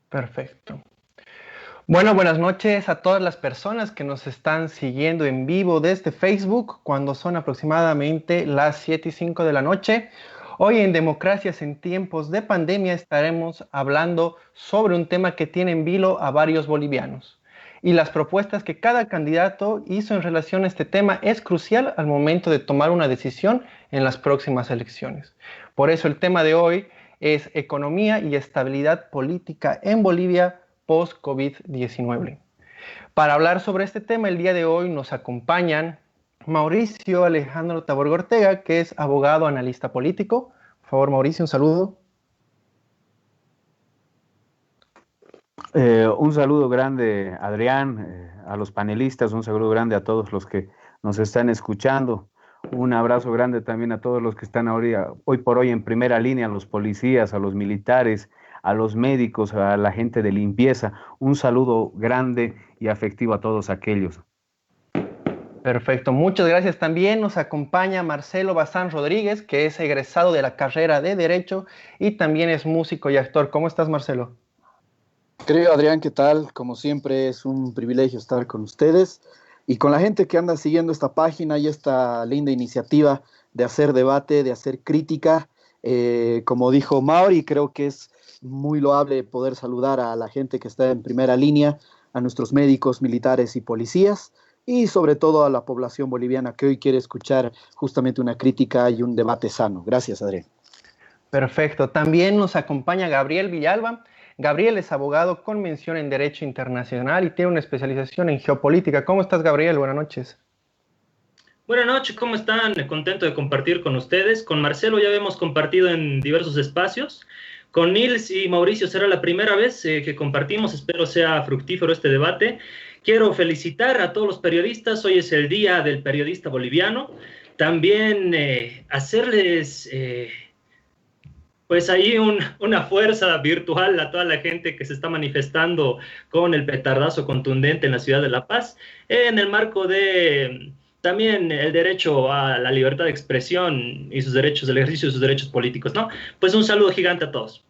Perfecto. Bueno, buenas noches a todas las personas que nos están siguiendo en vivo desde Facebook cuando son aproximadamente las 7:05 de la noche. Hoy en Democracias en tiempos de pandemia estaremos hablando sobre un tema que tiene en vilo a varios bolivianos. Y las propuestas que cada candidato hizo en relación a este tema es crucial al momento de tomar una decisión en las próximas elecciones. Por eso el tema de hoy es economía y estabilidad política en Bolivia post-COVID-19. Para hablar sobre este tema, el día de hoy nos acompañan Mauricio Alejandro Taborga Ortega, que es abogado analista político. Por favor, Mauricio, un saludo. Un saludo grande, Adrián, a los panelistas, un saludo grande a todos los que nos están escuchando. Un abrazo grande también a todos los que están ahora, hoy por hoy en primera línea, a los policías, a los militares, a los médicos, a la gente de limpieza. Un saludo grande y afectivo a todos aquellos. Perfecto, muchas gracias. También nos acompaña Marcelo Bazán Rodríguez, que es egresado de la carrera de Derecho y también es músico y actor. ¿Cómo estás, Marcelo? Querido Adrián, ¿qué tal? Como siempre es un privilegio estar con ustedes y con la gente que anda siguiendo esta página y esta linda iniciativa de hacer debate, de hacer crítica. Como dijo Mauri, creo que es muy loable poder saludar a la gente que está en primera línea, a nuestros médicos, militares y policías, y sobre todo a la población boliviana que hoy quiere escuchar justamente una crítica y un debate sano. Gracias, Adrián. Perfecto. También nos acompaña Gabriel Villalba. Gabriel es abogado con mención en Derecho Internacional y tiene una especialización en geopolítica. ¿Cómo estás, Gabriel? Buenas noches. Buenas noches, ¿cómo están? Contento de compartir con ustedes. Con Marcelo ya hemos compartido en diversos espacios. Con Nils y Mauricio será la primera vez que compartimos. Espero sea fructífero este debate. Quiero felicitar a todos los periodistas. Hoy es el Día del Periodista Boliviano. También hacerles... pues ahí una fuerza virtual a toda la gente que se está manifestando con el petardazo contundente en la ciudad de La Paz, en el marco de también el derecho a la libertad de expresión y sus derechos, el ejercicio de sus derechos políticos, ¿no? Pues un saludo gigante a todos.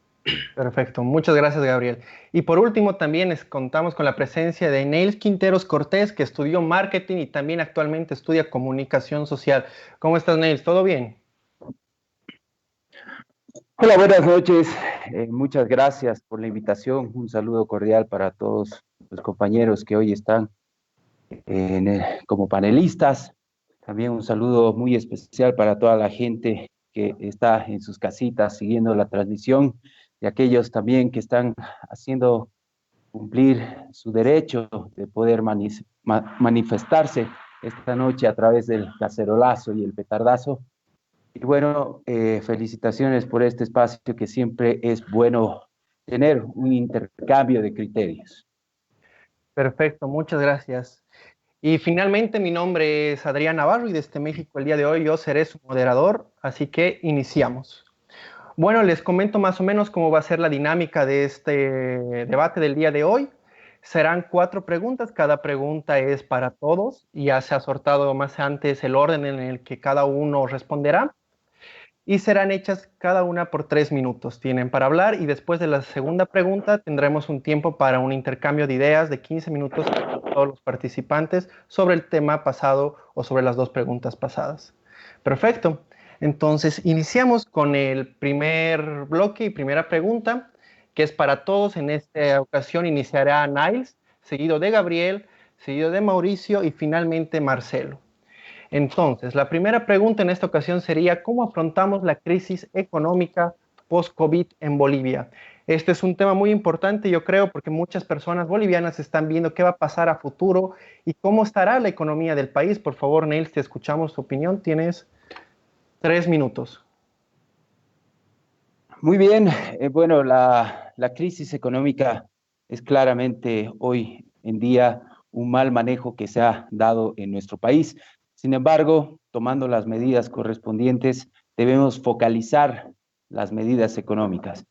Perfecto, muchas gracias, Gabriel. Y por último, también contamos con la presencia de Neils Quinteros Cortés, que estudió marketing y también actualmente estudia comunicación social. ¿Cómo estás, Neils? ¿Todo bien? Hola, buenas noches. Muchas gracias por la invitación. Un saludo cordial para todos los compañeros que hoy están como panelistas. También un saludo muy especial para toda la gente que está en sus casitas siguiendo la transmisión y aquellos también que están haciendo cumplir su derecho de poder manifestarse esta noche a través del cacerolazo y el petardazo. Y bueno, felicitaciones por este espacio que siempre es bueno tener un intercambio de criterios. Perfecto, muchas gracias. Y finalmente, mi nombre es Adrián Navarro y desde México el día de hoy yo seré su moderador, así que iniciamos. Bueno, les comento más o menos cómo va a ser la dinámica de este debate del día de hoy. Serán 4 preguntas, cada pregunta es para todos. Ya se ha sortado más antes el orden en el que cada uno responderá. Y serán hechas cada una por 3 minutos. Tienen para hablar y después de la segunda pregunta tendremos un tiempo para un intercambio de ideas de 15 minutos con todos los participantes sobre el tema pasado o sobre las 2 preguntas pasadas. Perfecto. Entonces, iniciamos con el primer bloque y primera pregunta, que es para todos. En esta ocasión iniciará Niles, seguido de Gabriel, seguido de Mauricio y finalmente Marcelo. Entonces, la primera pregunta en esta ocasión sería, ¿cómo afrontamos la crisis económica post-COVID en Bolivia? Este es un tema muy importante, yo creo, porque muchas personas bolivianas están viendo qué va a pasar a futuro y cómo estará la economía del país. Por favor, Neil, te escuchamos tu opinión. Tienes 3 minutos. Muy bien, bueno, la crisis económica es claramente hoy en día un mal manejo que se ha dado en nuestro país. Sin embargo, tomando las medidas correspondientes, debemos focalizar las medidas económicas.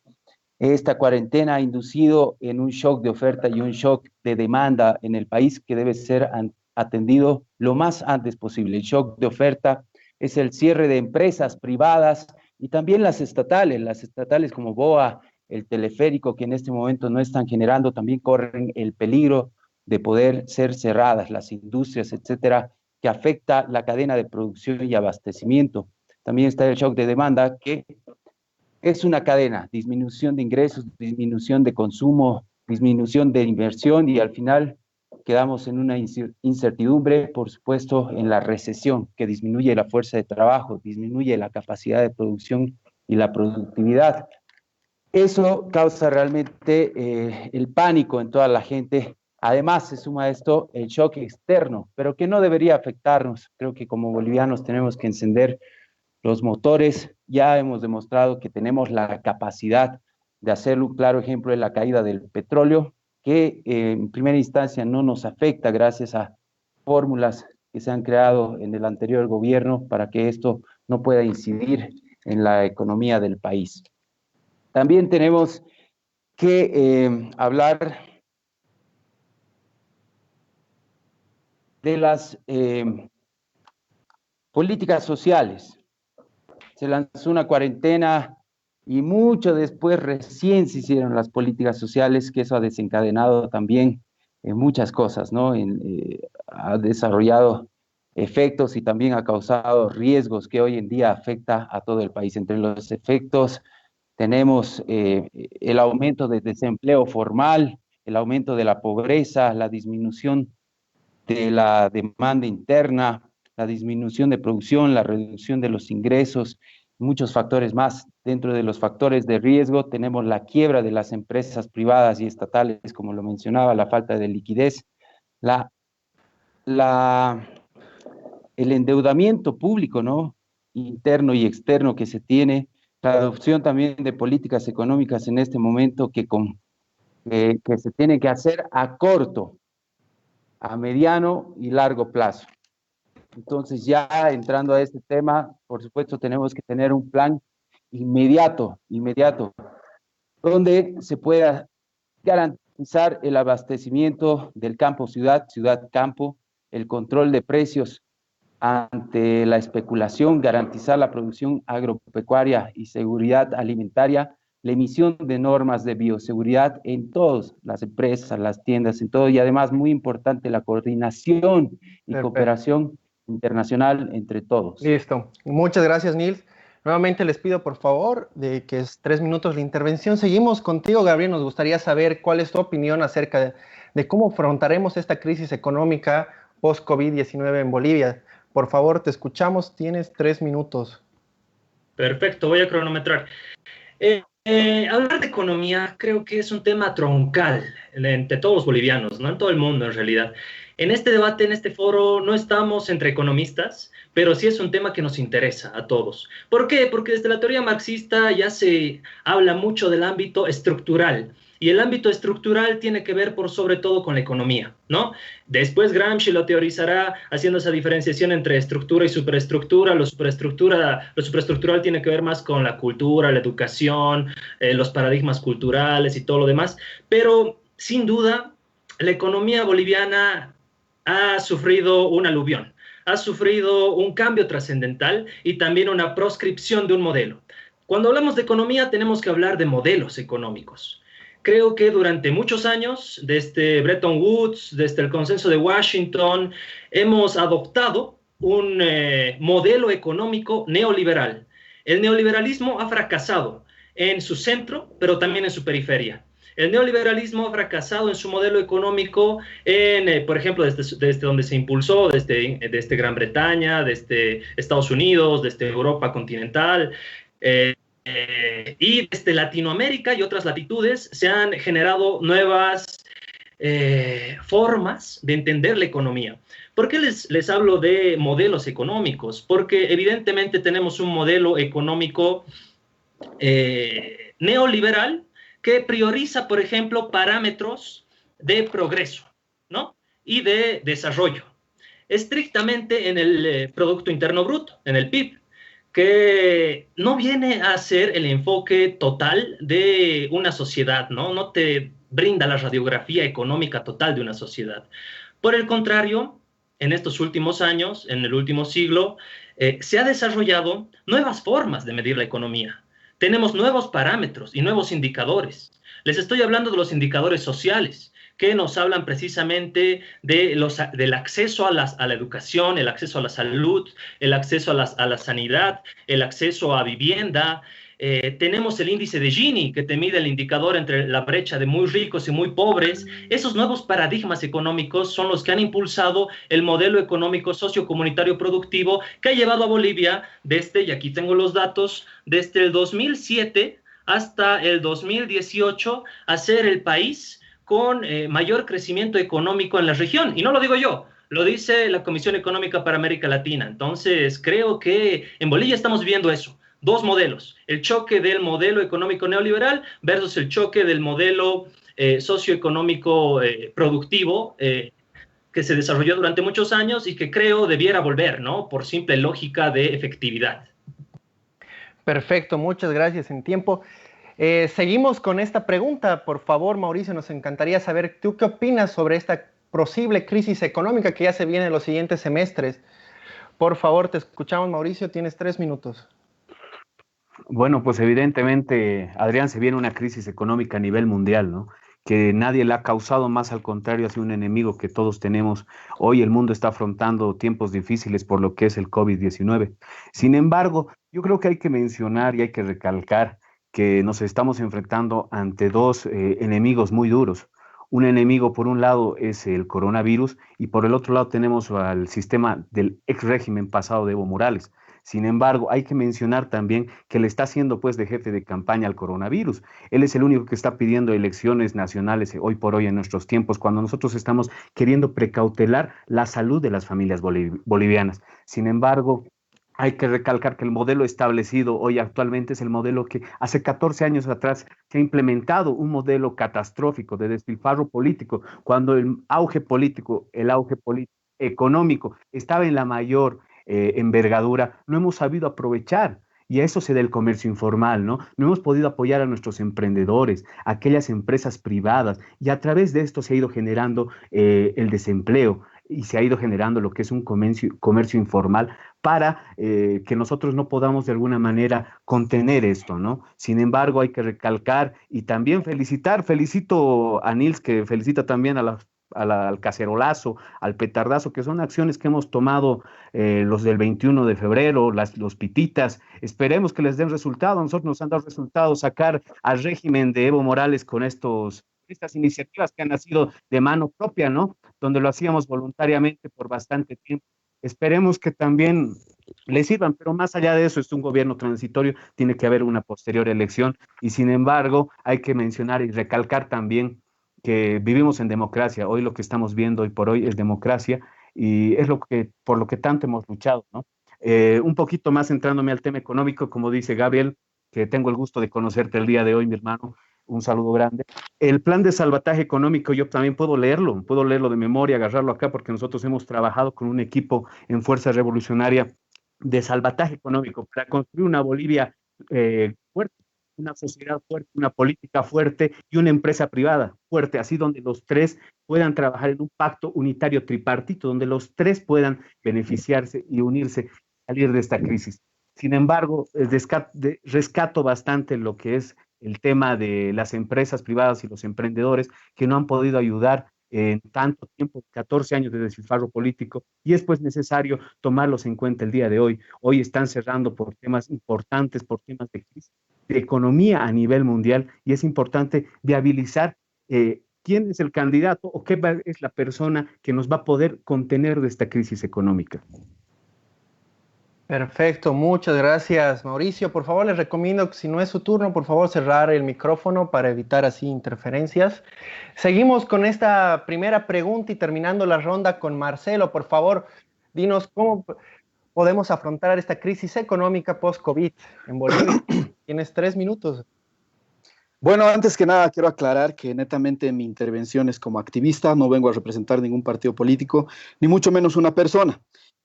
Esta cuarentena ha inducido en un shock de oferta y un shock de demanda en el país que debe ser atendido lo más antes posible. El shock de oferta es el cierre de empresas privadas y también las estatales como BOA el teleférico, que en este momento no están generando, también corren el peligro de poder ser cerradas las industrias, etcétera, que afecta la cadena de producción y abastecimiento. También está el shock de demanda, que es una cadena, disminución de ingresos, disminución de consumo, disminución de inversión, y al final quedamos en una incertidumbre, por supuesto, en la recesión, que disminuye la fuerza de trabajo, disminuye la capacidad de producción y la productividad. Eso causa realmente el pánico en toda la gente. Además, se suma a esto el shock externo, pero que no debería afectarnos. Creo que como bolivianos tenemos que encender los motores. Ya hemos demostrado que tenemos la capacidad de hacerlo. Un claro ejemplo es la caída del petróleo, que en primera instancia no nos afecta gracias a fórmulas que se han creado en el anterior gobierno para que esto no pueda incidir en la economía del país. También tenemos que hablar de las políticas sociales. Se lanzó una cuarentena y mucho después recién se hicieron las políticas sociales, que eso ha desencadenado también muchas cosas, ¿no? Ha desarrollado efectos y también ha causado riesgos que hoy en día afecta a todo el país. Entre los efectos tenemos el aumento de desempleo formal, el aumento de la pobreza, la disminución de la demanda interna, la disminución de producción, la reducción de los ingresos, muchos factores más. Dentro de los factores de riesgo tenemos la quiebra de las empresas privadas y estatales, como lo mencionaba, la falta de liquidez, el endeudamiento público, ¿no? Interno y externo que se tiene, la adopción también de políticas económicas en este momento que se tiene que hacer a corto, a mediano y largo plazo. Entonces, ya entrando a este tema, por supuesto, tenemos que tener un plan inmediato, donde se pueda garantizar el abastecimiento del campo-ciudad, ciudad-campo, el control de precios ante la especulación, garantizar la producción agropecuaria y seguridad alimentaria, la emisión de normas de bioseguridad en todas las empresas, las tiendas, en todo, y además, muy importante, la coordinación y cooperación internacional entre todos. Listo. Muchas gracias, Nils. Nuevamente les pido, por favor, de que es 3 minutos la intervención. Seguimos contigo, Gabriel. Nos gustaría saber cuál es tu opinión acerca de cómo afrontaremos esta crisis económica post-COVID-19 en Bolivia. Por favor, te escuchamos. Tienes 3 minutos. Perfecto, voy a cronometrar. Hablar de economía creo que es un tema troncal entre todos los bolivianos, ¿no? En todo el mundo, en realidad. En este debate, en este foro, no estamos entre economistas, pero sí es un tema que nos interesa a todos. ¿Por qué? Porque desde la teoría marxista ya se habla mucho del ámbito estructural, y el ámbito estructural tiene que ver por sobre todo con la economía, ¿no? Después Gramsci lo teorizará haciendo esa diferenciación entre estructura y superestructura. Lo superestructural tiene que ver más con la cultura, la educación, los paradigmas culturales y todo lo demás, pero sin duda la economía boliviana ha sufrido un aluvión, ha sufrido un cambio trascendental y también una proscripción de un modelo. Cuando hablamos de economía tenemos que hablar de modelos económicos. Creo que durante muchos años, desde Bretton Woods, desde el Consenso de Washington, hemos adoptado un modelo económico neoliberal. El neoliberalismo ha fracasado en su centro, pero también en su periferia. El neoliberalismo ha fracasado en su modelo económico, por ejemplo, desde donde se impulsó, desde Gran Bretaña, desde Estados Unidos, desde Europa continental, y desde Latinoamérica y otras latitudes se han generado nuevas formas de entender la economía. ¿Por qué les hablo de modelos económicos? Porque evidentemente tenemos un modelo económico neoliberal que prioriza, por ejemplo, parámetros de progreso, ¿no? Y de desarrollo, estrictamente en el Producto Interno Bruto, en el PIB, que no viene a ser el enfoque total de una sociedad, ¿no? No te brinda la radiografía económica total de una sociedad. Por el contrario, en estos últimos años, en el último siglo, se ha desarrollado nuevas formas de medir la economía. tenemos nuevos parámetros y nuevos indicadores. Les estoy hablando de los indicadores sociales, que nos hablan precisamente del acceso a la educación, el acceso a la salud, el acceso a la sanidad, el acceso a vivienda. Tenemos el índice de Gini, que te mide el indicador entre la brecha de muy ricos y muy pobres. Esos nuevos paradigmas económicos son los que han impulsado el modelo económico sociocomunitario productivo que ha llevado a Bolivia desde, y aquí tengo los datos, desde el 2007 hasta el 2018 a ser el país con mayor crecimiento económico en la región. Y no lo digo yo, lo dice la Comisión Económica para América Latina. Entonces, creo que en Bolivia estamos viendo eso. Dos modelos, el choque del modelo económico neoliberal versus el choque del modelo socioeconómico productivo que se desarrolló durante muchos años y que creo debiera volver, ¿no? Por simple lógica de efectividad. Perfecto, muchas gracias en tiempo. Seguimos con esta pregunta. Por favor, Mauricio, nos encantaría saber, ¿tú qué opinas sobre esta posible crisis económica que ya se viene en los siguientes semestres? Por favor, te escuchamos, Mauricio, tienes 3 minutos. Bueno, pues evidentemente, Adrián, se viene una crisis económica a nivel mundial, ¿no? Que nadie la ha causado, más al contrario, ha sido un enemigo que todos tenemos. Hoy el mundo está afrontando tiempos difíciles por lo que es el COVID-19. Sin embargo, yo creo que hay que mencionar y hay que recalcar que nos estamos enfrentando ante dos enemigos muy duros. Un enemigo, por un lado, es el coronavirus y por el otro lado tenemos al sistema del ex régimen pasado de Evo Morales. Sin embargo, hay que mencionar también que le está haciendo pues de jefe de campaña al coronavirus. Él es el único que está pidiendo elecciones nacionales hoy por hoy en nuestros tiempos, cuando nosotros estamos queriendo precautelar la salud de las familias bolivianas. Sin embargo, hay que recalcar que el modelo establecido hoy actualmente es el modelo que hace 14 años atrás se ha implementado, un modelo catastrófico de despilfarro político, cuando el auge político económico estaba en la mayor envergadura, no hemos sabido aprovechar. Y a eso se da el comercio informal, ¿no? No hemos podido apoyar a nuestros emprendedores, a aquellas empresas privadas, y a través de esto se ha ido generando el desempleo y se ha ido generando lo que es un comercio informal para que nosotros no podamos de alguna manera contener esto, ¿no? Sin embargo, hay que recalcar y también felicito a Nils, que felicita también al cacerolazo, al petardazo, que son acciones que hemos tomado los del 21 de febrero, los pititas. Esperemos que les den resultado. A nosotros nos han dado resultado sacar al régimen de Evo Morales con estas iniciativas que han nacido de mano propia, ¿no? Donde lo hacíamos voluntariamente por bastante tiempo. Esperemos que también le sirvan, pero más allá de eso, es un gobierno transitorio, tiene que haber una posterior elección y sin embargo hay que mencionar y recalcar también que vivimos en democracia. Hoy lo que estamos viendo hoy por hoy es democracia y es por lo que tanto hemos luchado, ¿no? Un poquito más centrándome al tema económico, como dice Gabriel, que tengo el gusto de conocerte el día de hoy, mi hermano, un saludo grande. El plan de salvataje económico yo también puedo leerlo de memoria, agarrarlo acá, porque nosotros hemos trabajado con un equipo en Fuerza Revolucionaria de salvataje económico para construir una Bolivia fuerte, una sociedad fuerte, una política fuerte y una empresa privada fuerte, así donde los tres puedan trabajar en un pacto unitario tripartito, donde los tres puedan beneficiarse y unirse, salir de esta crisis. Sin embargo, rescato bastante lo que es el tema de las empresas privadas y los emprendedores que no han podido ayudar en tanto tiempo, 14 años de despilfarro político, y es pues necesario tomarlos en cuenta el día de hoy. Hoy están cerrando por temas importantes, por temas de crisis, de economía a nivel mundial, y es importante viabilizar quién es el candidato o qué es la persona que nos va a poder contener de esta crisis económica. Perfecto, muchas gracias, Mauricio. Por favor, les recomiendo que si no es su turno, por favor, cerrar el micrófono para evitar así interferencias. Seguimos con esta primera pregunta y terminando la ronda con Marcelo. Por favor, dinos cómo podemos afrontar esta crisis económica post-COVID en Bolivia. Tienes 3 minutos. Bueno, antes que nada quiero aclarar que netamente mi intervención es como activista, no vengo a representar ningún partido político, ni mucho menos una persona.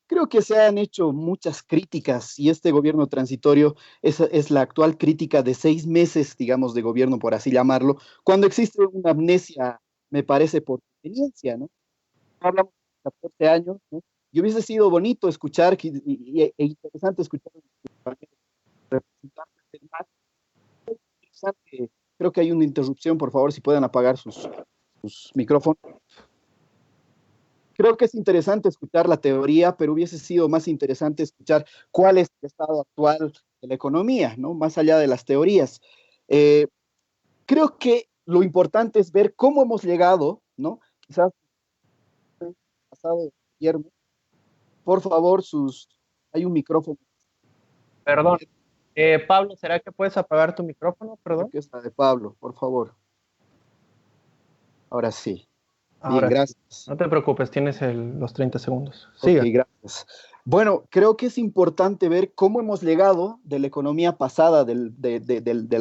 Creo que se han hecho muchas críticas y este gobierno transitorio es la actual crítica de 6 meses, digamos, de gobierno, por así llamarlo, cuando existe una amnesia, me parece, por conveniencia, ¿no? Hablamos de 14 años, ¿no? Y hubiese sido bonito escuchar e interesante escuchar a los representantes del MAS interesante, creo que hay una interrupción, por favor, si pueden apagar sus micrófonos. Creo que es interesante escuchar la teoría, pero hubiese sido más interesante escuchar cuál es el estado actual de la economía, ¿no? Más allá de las teorías. Eh, Creo que lo importante es ver cómo hemos llegado, ¿no? Quizás pasado, Guillermo, por favor, hay un micrófono. Perdón. Pablo, ¿será que puedes apagar tu micrófono? Creo Perdón. que es la de Pablo, por favor. Ahora sí. Bien, Ahora sí. gracias. No te preocupes, tienes los 30 segundos. Ok, Siga. gracias. Bueno, creo que es importante ver cómo hemos llegado de la economía pasada del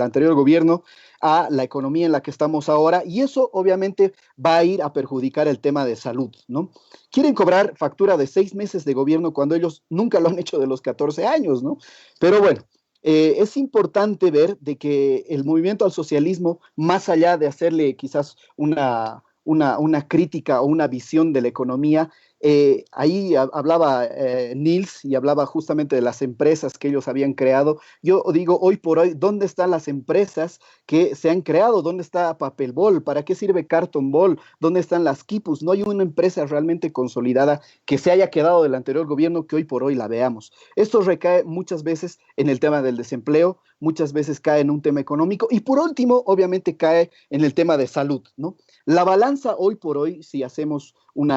anterior gobierno a la economía en la que estamos ahora, y eso obviamente va a ir a perjudicar el tema de salud, ¿no? Quieren cobrar factura de 6 meses de gobierno cuando ellos nunca lo han hecho de los 14 años, ¿no? Pero bueno, es importante ver de que el movimiento al socialismo, más allá de hacerle quizás una crítica o una visión de la economía, ahí hablaba Niels y hablaba justamente de las empresas que ellos habían creado. Yo digo, hoy por hoy, ¿dónde están las empresas que se han creado? ¿Dónde está Papel Bol? ¿Para qué sirve Carton Bol? ¿Dónde están las Kipus? No hay una empresa realmente consolidada que se haya quedado del anterior gobierno que hoy por hoy la veamos. Esto recae muchas veces en el tema del desempleo, muchas veces cae en un tema económico y por último, obviamente, cae en el tema de salud, ¿no? La balanza hoy por hoy, si hacemos un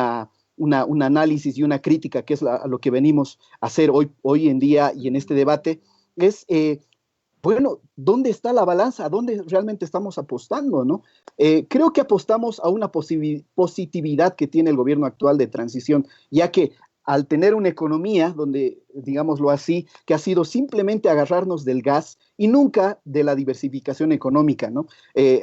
análisis y una crítica, que es lo que venimos a hacer hoy en día y en este debate, es, bueno, ¿dónde está la balanza? ¿A dónde realmente estamos apostando, no? Creo que apostamos a una positividad que tiene el gobierno actual de transición, ya que al tener una economía donde, digámoslo así, que ha sido simplemente agarrarnos del gas y nunca de la diversificación económica, ¿no?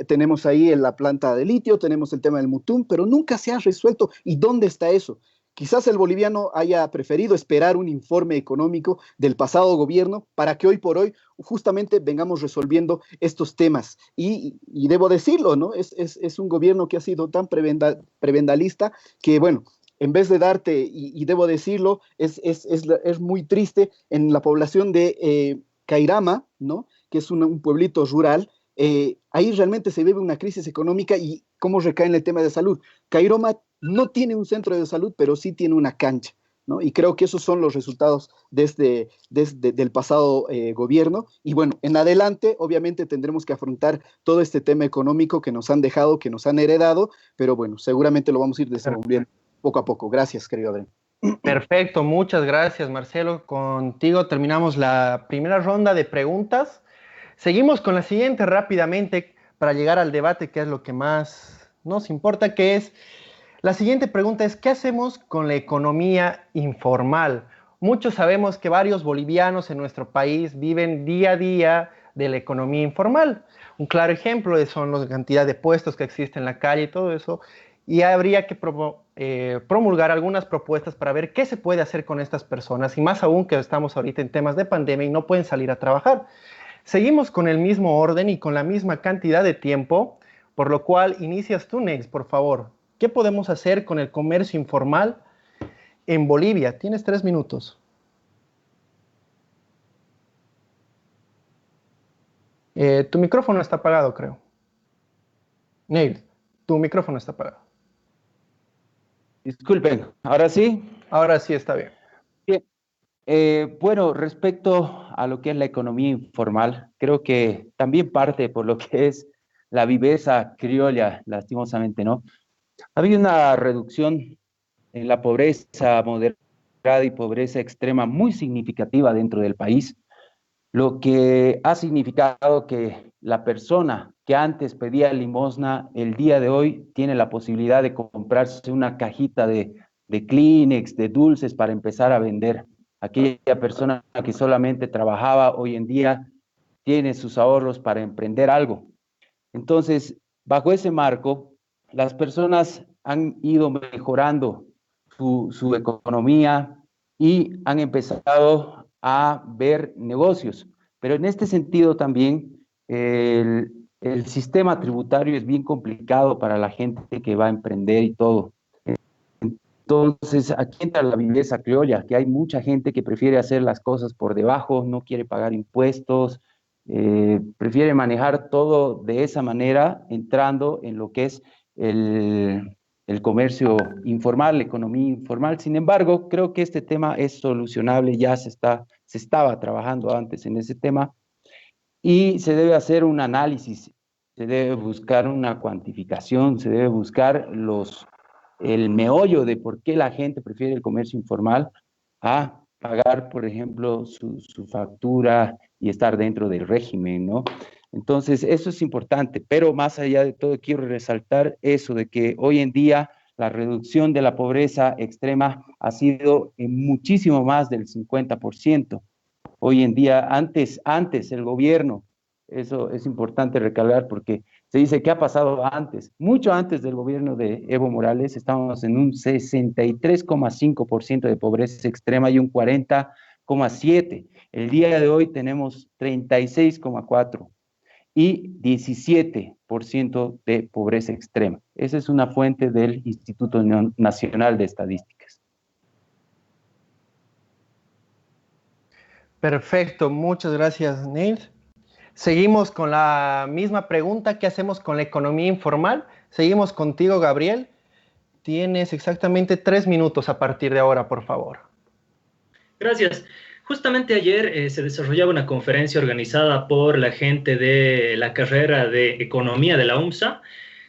Tenemos ahí en la planta de litio, tenemos el tema del Mutum, pero nunca se ha resuelto. ¿Y dónde está eso? Quizás el boliviano haya preferido esperar un informe económico del pasado gobierno para que hoy por hoy justamente vengamos resolviendo estos temas. Y debo decirlo, ¿no? Es un gobierno que ha sido tan prebendalista que, bueno, en vez de darte, y debo decirlo, es muy triste en la población de Cairama, ¿no? Que es un pueblito rural. Ahí realmente se vive una crisis económica y cómo recae en el tema de salud. Cairoma no tiene un centro de salud, pero sí tiene una cancha, ¿no? Y creo que esos son los resultados del pasado gobierno. Y bueno, en adelante, obviamente, tendremos que afrontar todo este tema económico que nos han dejado, que nos han heredado, pero bueno, seguramente lo vamos a ir desenvolviendo poco a poco. Gracias, querido Adrián. Perfecto, muchas gracias, Marcelo. Contigo terminamos la primera ronda de preguntas. Seguimos con la siguiente rápidamente para llegar al debate, que es lo que más nos importa, que es, la siguiente pregunta es, ¿qué hacemos con la economía informal? Muchos sabemos que varios bolivianos en nuestro país viven día a día de la economía informal. Un claro ejemplo son la cantidad de puestos que existen en la calle y todo eso. Y habría que promulgar algunas propuestas para ver qué se puede hacer con estas personas, y más aún que estamos ahorita en temas de pandemia y no pueden salir a trabajar. Seguimos con el mismo orden y con la misma cantidad de tiempo, por lo cual inicias tú, Nex, por favor. ¿Qué podemos hacer con el comercio informal en Bolivia? Tienes 3 minutos. Tu micrófono está apagado, creo. Neil, tu micrófono está apagado. Disculpen, ¿ahora sí? Ahora sí está bien. Bien. Bueno, respecto a lo que es la economía informal, creo que también parte por lo que es la viveza criolla, lastimosamente, ¿no? Ha habido una reducción en la pobreza moderada y pobreza extrema muy significativa dentro del país, lo que ha significado que la persona que antes pedía limosna, el día de hoy tiene la posibilidad de comprarse una cajita de Kleenex, de dulces para empezar a vender. Aquella persona que solamente trabajaba hoy en día tiene sus ahorros para emprender algo. Entonces, bajo ese marco, las personas han ido mejorando su economía y han empezado a ver negocios. Pero en este sentido también el sistema tributario es bien complicado para la gente que va a emprender y todo. Entonces, aquí entra la viveza criolla, que hay mucha gente que prefiere hacer las cosas por debajo, no quiere pagar impuestos, prefiere manejar todo de esa manera, entrando en lo que es el comercio informal, la economía informal. Sin embargo, creo que este tema es solucionable, ya se estaba trabajando antes en ese tema y se debe hacer un análisis, se debe buscar una cuantificación, se debe buscar el meollo de por qué la gente prefiere el comercio informal a pagar, por ejemplo, su factura y estar dentro del régimen, ¿no? Entonces, eso es importante, pero más allá de todo, quiero resaltar eso de que hoy en día la reducción de la pobreza extrema ha sido en muchísimo más del 50%. Hoy en día, antes el gobierno, eso es importante recalcar porque se dice, ¿qué ha pasado antes? Mucho antes del gobierno de Evo Morales, estábamos en un 63,5% de pobreza extrema y un 40,7%. El día de hoy tenemos 36,4% y 17% de pobreza extrema. Esa es una fuente del Instituto Nacional de Estadísticas. Perfecto, muchas gracias, Neil. Seguimos con la misma pregunta que hacemos con la economía informal. Seguimos contigo, Gabriel. Tienes exactamente 3 minutos a partir de ahora, por favor. Gracias. Justamente ayer se desarrollaba una conferencia organizada por la gente de la carrera de Economía de la UMSA,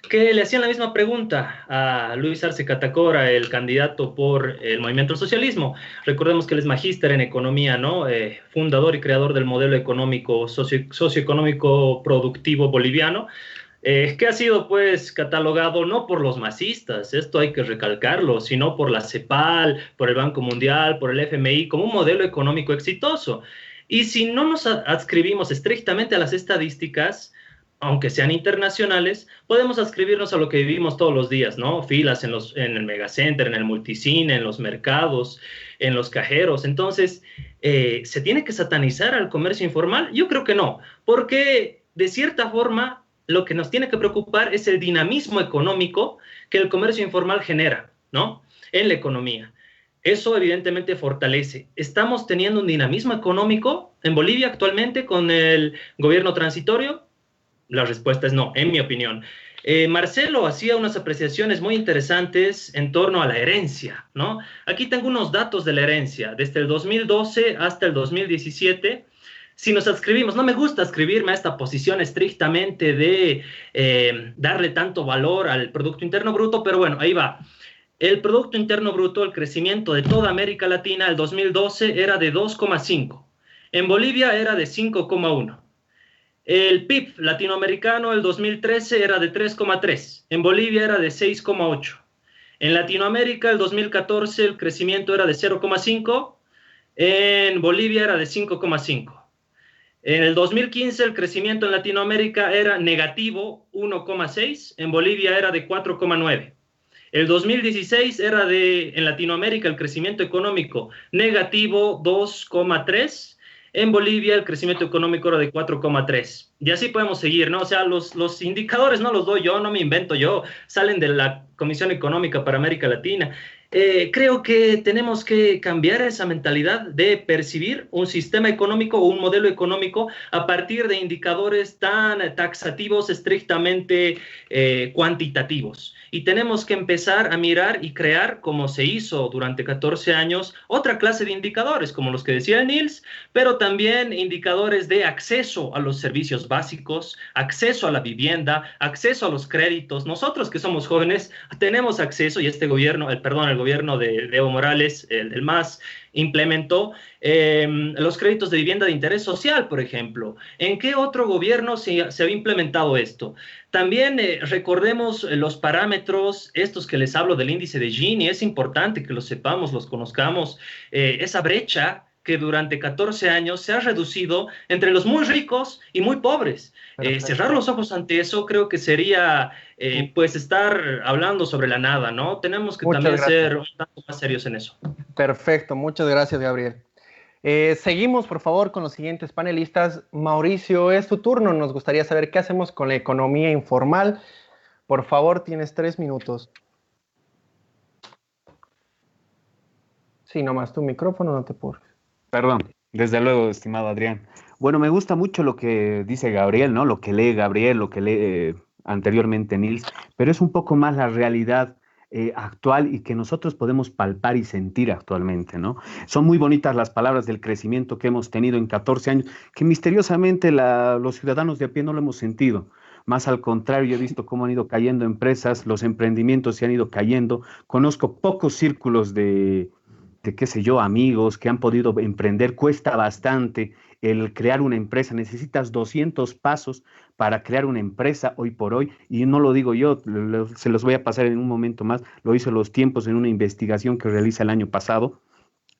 que le hacían la misma pregunta a Luis Arce Catacora, el candidato por el Movimiento al Socialismo. Recordemos que él es magíster en economía, ¿no? Fundador y creador del modelo económico, socioeconómico productivo boliviano, que ha sido pues catalogado no por los masistas, esto hay que recalcarlo, sino por la CEPAL, por el Banco Mundial, por el FMI, como un modelo económico exitoso. Y si no nos adscribimos estrictamente a las estadísticas, aunque sean internacionales, podemos adscribirnos a lo que vivimos todos los días, ¿no? Filas en el megacenter, en el multicine, en los mercados, en los cajeros. Entonces, ¿se tiene que satanizar al comercio informal? Yo creo que no, porque de cierta forma lo que nos tiene que preocupar es el dinamismo económico que el comercio informal genera, ¿no? En la economía. Eso evidentemente fortalece. ¿Estamos teniendo un dinamismo económico en Bolivia actualmente con el gobierno transitorio? La respuesta es no, en mi opinión. Marcelo hacía unas apreciaciones muy interesantes en torno a la herencia, ¿no? Aquí tengo unos datos de la herencia, desde el 2012 hasta el 2017. Si nos adscribimos, no me gusta adscribirme a esta posición estrictamente de darle tanto valor al Producto Interno Bruto, pero bueno, ahí va. El Producto Interno Bruto, el crecimiento de toda América Latina, el 2012 era de 2,5. En Bolivia era de 5,1. El PIB latinoamericano el 2013 era de 3,3. En Bolivia era de 6,8. En Latinoamérica el 2014 el crecimiento era de 0,5. En Bolivia era de 5,5. En el 2015 el crecimiento en Latinoamérica era negativo 1,6, en Bolivia era de 4,9. El 2016 era en Latinoamérica el crecimiento económico negativo 2,3, en Bolivia el crecimiento económico era de 4,3. Y así podemos seguir, ¿no? O sea, los indicadores no los doy yo, no me invento yo, salen de la Comisión Económica para América Latina. Creo que tenemos que cambiar esa mentalidad de percibir un sistema económico o un modelo económico a partir de indicadores tan taxativos, estrictamente cuantitativos. Y tenemos que empezar a mirar y crear, como se hizo durante 14 años, otra clase de indicadores, como los que decía Nils, pero también indicadores de acceso a los servicios básicos, acceso a la vivienda, acceso a los créditos. Nosotros que somos jóvenes tenemos acceso, y este gobierno, el gobierno de Evo Morales, el MAS, implementó los créditos de vivienda de interés social, por ejemplo. ¿En qué otro gobierno se había implementado esto? También recordemos los parámetros, estos que les hablo del índice de Gini, es importante que los sepamos, los conozcamos, esa brecha que durante 14 años se ha reducido entre los muy ricos y muy pobres. Cerrar los ojos ante eso creo que sería pues estar hablando sobre la nada, ¿no? Tenemos que también ser un tanto más serios en eso. Perfecto, muchas gracias, Gabriel. Seguimos, por favor, con los siguientes panelistas. Mauricio, es tu turno. Nos gustaría saber qué hacemos con la economía informal. Por favor, tienes 3 minutos. Sí, nomás tu micrófono, no te apures. Perdón, desde luego, estimado Adrián. Bueno, me gusta mucho lo que dice Gabriel, ¿no? Lo que lee Gabriel, lo que lee anteriormente Nils, pero es un poco más la realidad actual y que nosotros podemos palpar y sentir actualmente, ¿no? Son muy bonitas las palabras del crecimiento que hemos tenido en 14 años, que misteriosamente los ciudadanos de a pie no lo hemos sentido. Más al contrario, yo he visto cómo han ido cayendo empresas, los emprendimientos se han ido cayendo. Conozco pocos círculos de qué sé yo, amigos que han podido emprender. Cuesta bastante el crear una empresa. Necesitas 200 pasos para crear una empresa hoy por hoy. Y no lo digo yo, se los voy a pasar en un momento más. Lo hice Los Tiempos en una investigación que realiza el año pasado,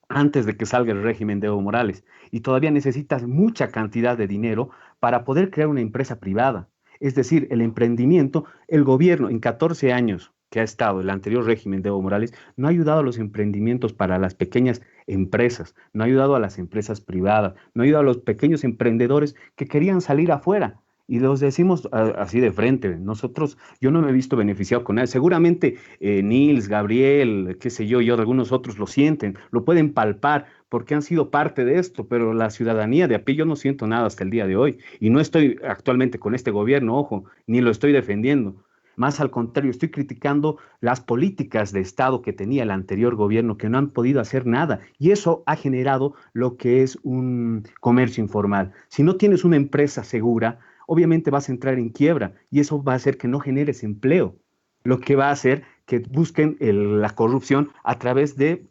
antes de que salga el régimen de Evo Morales. Y todavía necesitas mucha cantidad de dinero para poder crear una empresa privada. Es decir, el emprendimiento, el gobierno en 14 años que ha estado el anterior régimen de Evo Morales, no ha ayudado a los emprendimientos para las pequeñas empresas, no ha ayudado a las empresas privadas, no ha ayudado a los pequeños emprendedores que querían salir afuera. Y los decimos así de frente. Nosotros, yo no me he visto beneficiado con nada. Seguramente Nils, Gabriel, qué sé yo, y algunos otros lo sienten, lo pueden palpar porque han sido parte de esto, pero la ciudadanía de a pie yo no siento nada hasta el día de hoy. Y no estoy actualmente con este gobierno, ojo, ni lo estoy defendiendo. Más al contrario, estoy criticando las políticas de Estado que tenía el anterior gobierno, que no han podido hacer nada. Y eso ha generado lo que es un comercio informal. Si no tienes una empresa segura, obviamente vas a entrar en quiebra y eso va a hacer que no generes empleo. Lo que va a hacer que busquen la corrupción a través de,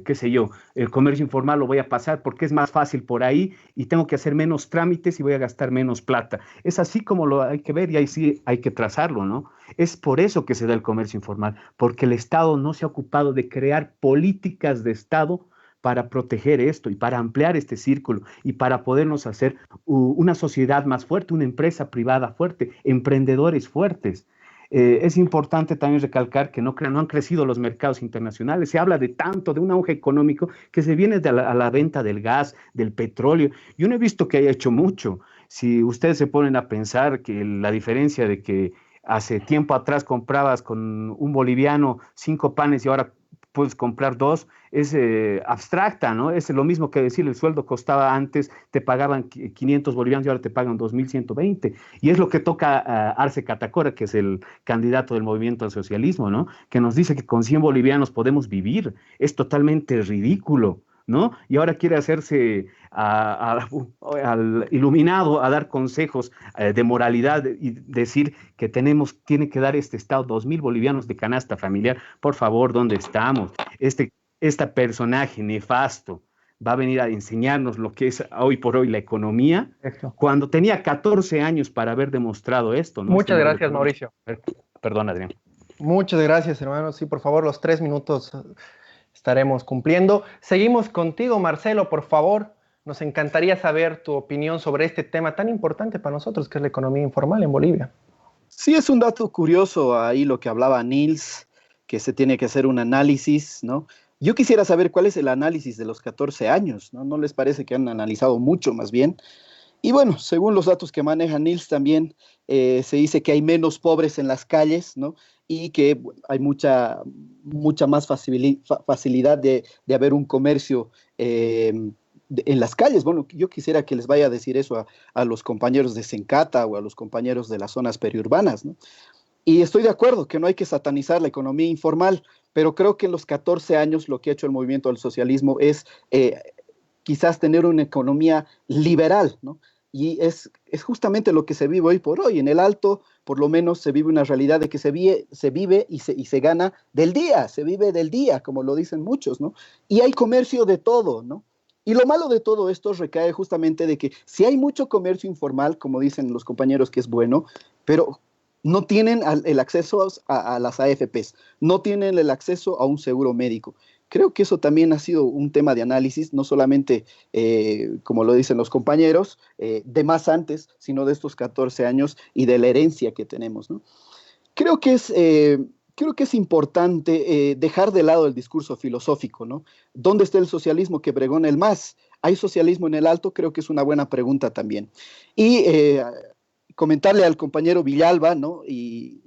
qué sé yo, el comercio informal lo voy a pasar porque es más fácil por ahí y tengo que hacer menos trámites y voy a gastar menos plata. Es así como lo hay que ver y ahí sí hay que trazarlo, ¿no? Es por eso que se da el comercio informal, porque el Estado no se ha ocupado de crear políticas de Estado para proteger esto y para ampliar este círculo y para podernos hacer una sociedad más fuerte, una empresa privada fuerte, emprendedores fuertes. Es importante también recalcar que no han crecido los mercados internacionales. Se habla de tanto, de un auge económico que se viene a la venta del gas, del petróleo. Yo no he visto que haya hecho mucho. Si ustedes se ponen a pensar que la diferencia de que hace tiempo atrás comprabas con un boliviano 5 panes y ahora puedes comprar dos, es abstracta, ¿no? Es lo mismo que decir, el sueldo costaba antes, te pagaban 500 bolivianos y ahora te pagan 2.120. Y es lo que toca Arce Catacora, que es el candidato del movimiento al socialismo, ¿no? Que nos dice que con 100 bolivianos podemos vivir. Es totalmente ridículo, ¿no? Y ahora quiere hacerse al iluminado a dar consejos de moralidad y decir que tiene que dar este Estado 2.000 bolivianos de canasta familiar. Por favor, ¿dónde estamos? Este personaje nefasto va a venir a enseñarnos lo que es hoy por hoy la economía, Perfecto. cuando tenía 14 años para haber demostrado esto, ¿no? Muchas gracias, Mauricio. Perdón, Adrián. Muchas gracias, hermano. Sí, por favor, los 3 minutos estaremos cumpliendo. Seguimos contigo, Marcelo, por favor. Nos encantaría saber tu opinión sobre este tema tan importante para nosotros, que es la economía informal en Bolivia. Sí, es un dato curioso ahí lo que hablaba Nils, que se tiene que hacer un análisis, ¿no? Yo quisiera saber cuál es el análisis de los 14 años, ¿no? ¿No les parece que han analizado mucho más bien? Y bueno, según los datos que maneja Nils también, se dice que hay menos pobres en las calles, ¿no? Y que hay mucha más facilidad de haber un comercio en las calles. Bueno, yo quisiera que les vaya a decir eso a los compañeros de Sencata o a los compañeros de las zonas periurbanas, ¿no? Y estoy de acuerdo que no hay que satanizar la economía informal, pero creo que en los 14 años lo que ha hecho el movimiento del socialismo es quizás tener una economía liberal, ¿no? Y es justamente lo que se vive hoy por hoy. En el Alto, por lo menos, se vive una realidad de que se vive y se gana del día, se vive del día, como lo dicen muchos, ¿no? Y hay comercio de todo, ¿no? Y lo malo de todo esto recae justamente de que si hay mucho comercio informal, como dicen los compañeros que es bueno, pero no tienen el acceso a las AFPs, no tienen el acceso a un seguro médico. Creo que eso también ha sido un tema de análisis, no solamente, como lo dicen los compañeros, de más antes, sino de estos 14 años y de la herencia que tenemos, ¿no? Creo que es importante dejar de lado el discurso filosófico, ¿no? ¿Dónde está el socialismo que pregona el MAS? ¿Hay socialismo en el Alto? Creo que es una buena pregunta también. Y comentarle al compañero Villalba, ¿no? Y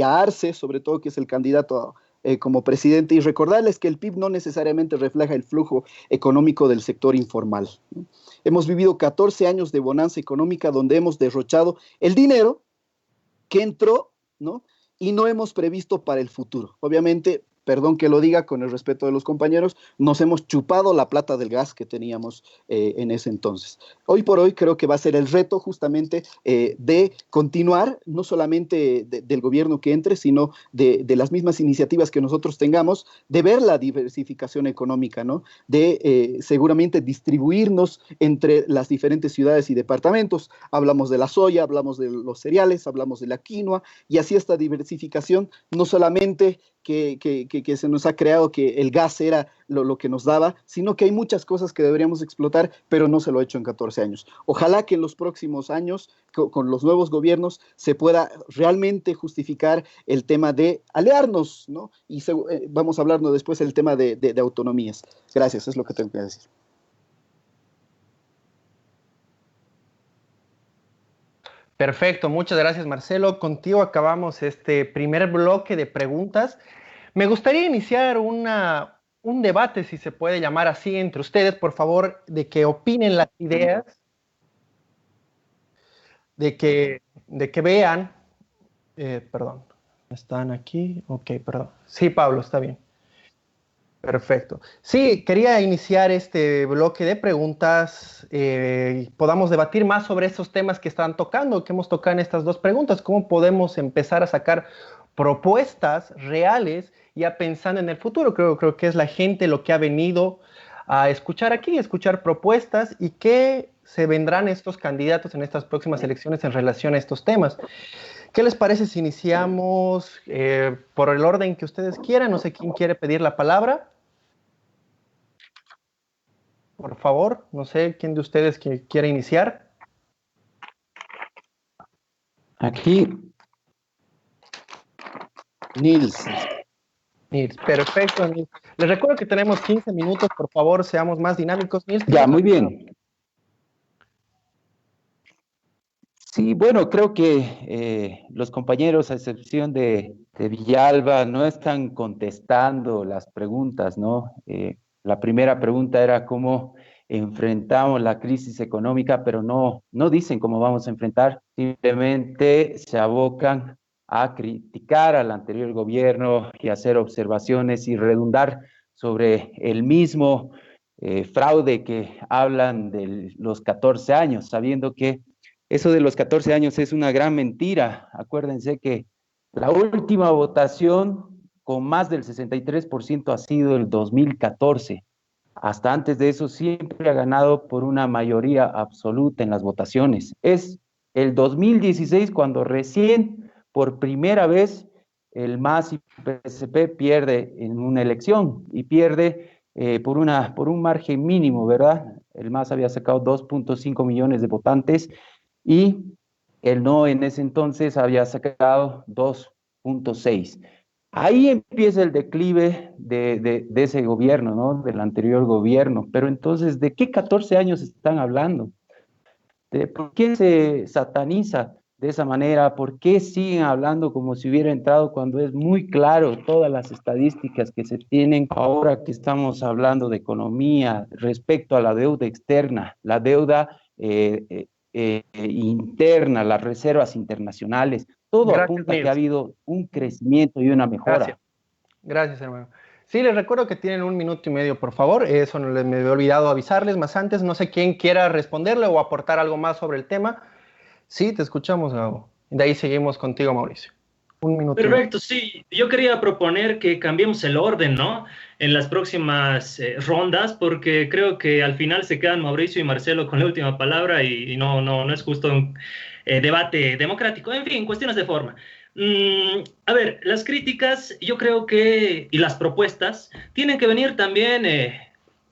a Arce, sobre todo, que es el candidato como presidente, y recordarles que el PIB no necesariamente refleja el flujo económico del sector informal, ¿no? Hemos vivido 14 años de bonanza económica donde hemos derrochado el dinero que entró, ¿no? Y no hemos previsto para el futuro. Obviamente, perdón que lo diga con el respeto de los compañeros, nos hemos chupado la plata del gas que teníamos en ese entonces. Hoy por hoy creo que va a ser el reto justamente de continuar, no solamente del gobierno que entre, sino de las mismas iniciativas que nosotros tengamos, de ver la diversificación económica, ¿no? De seguramente distribuirnos entre las diferentes ciudades y departamentos. Hablamos de la soya, hablamos de los cereales, hablamos de la quinoa, y así esta diversificación no solamente que se nos ha creado que el gas era lo que nos daba, sino que hay muchas cosas que deberíamos explotar, pero no se lo ha hecho en 14 años. Ojalá que en los próximos años, con los nuevos gobiernos, se pueda realmente justificar el tema de aliarnos, ¿no? Y vamos a hablarnos después del tema de autonomías. Gracias, es lo que tengo que decir. Perfecto, muchas gracias Marcelo. Contigo acabamos este primer bloque de preguntas. Me gustaría iniciar un debate, si se puede llamar así, entre ustedes, por favor, de que opinen las ideas, de que vean, perdón, ¿están aquí? Ok, perdón. Sí, Pablo, está bien. Perfecto. Sí, quería iniciar este bloque de preguntas, podamos debatir más sobre estos temas que están tocando, que hemos tocado en estas dos preguntas, cómo podemos empezar a sacar propuestas reales ya pensando en el futuro. Creo que es la gente lo que ha venido a escuchar aquí, escuchar propuestas y qué se vendrán estos candidatos en estas próximas elecciones en relación a estos temas. ¿Qué les parece si iniciamos por el orden que ustedes quieran? No sé quién quiere pedir la palabra. Por favor, no sé quién de ustedes que quiere iniciar. Aquí, Nils. Nils, perfecto, Nils. Les recuerdo que tenemos 15 minutos, por favor, seamos más dinámicos. Nils, ya, muy bien. Sí, bueno, creo que los compañeros, a excepción de Villalba, no están contestando las preguntas, ¿no? La primera pregunta era cómo enfrentamos la crisis económica, pero no dicen cómo vamos a enfrentar, simplemente se abocan a criticar al anterior gobierno y hacer observaciones y redundar sobre el mismo fraude que hablan de los 14 años, sabiendo que eso de los 14 años es una gran mentira. Acuérdense que la última votación con más del 63% ha sido el 2014. Hasta antes de eso siempre ha ganado por una mayoría absoluta en las votaciones. Es el 2016 cuando recién, por primera vez, el MAS y PSP pierde en una elección y pierde por un margen mínimo, ¿verdad? El MAS había sacado 2.5 millones de votantes y el no en ese entonces había sacado 2.6. Ahí empieza el declive de ese gobierno, ¿no? Del anterior gobierno. Pero entonces, ¿de qué 14 años están hablando? ¿Por qué se sataniza de esa manera? ¿Por qué siguen hablando como si hubiera entrado cuando es muy claro todas las estadísticas que se tienen ahora que estamos hablando de economía respecto a la deuda externa, la deuda interna, las reservas internacionales? Todo Gracias, apunta Nils. que ha habido un crecimiento y una mejora. Gracias. Gracias, hermano. Sí, les recuerdo que tienen 1 minuto y medio, por favor. Eso no me había olvidado avisarles más antes. No sé quién quiera responderle o aportar algo más sobre el tema. Sí, te escuchamos, Gabo. De ahí seguimos contigo, Mauricio. 1 minuto. Perfecto, sí. Yo quería proponer que cambiemos el orden, ¿no? En las próximas rondas, porque creo que al final se quedan Mauricio y Marcelo con la última palabra y no es justo un debate democrático. En fin, cuestiones de forma. A ver, las críticas, yo creo que, y las propuestas, tienen que venir también,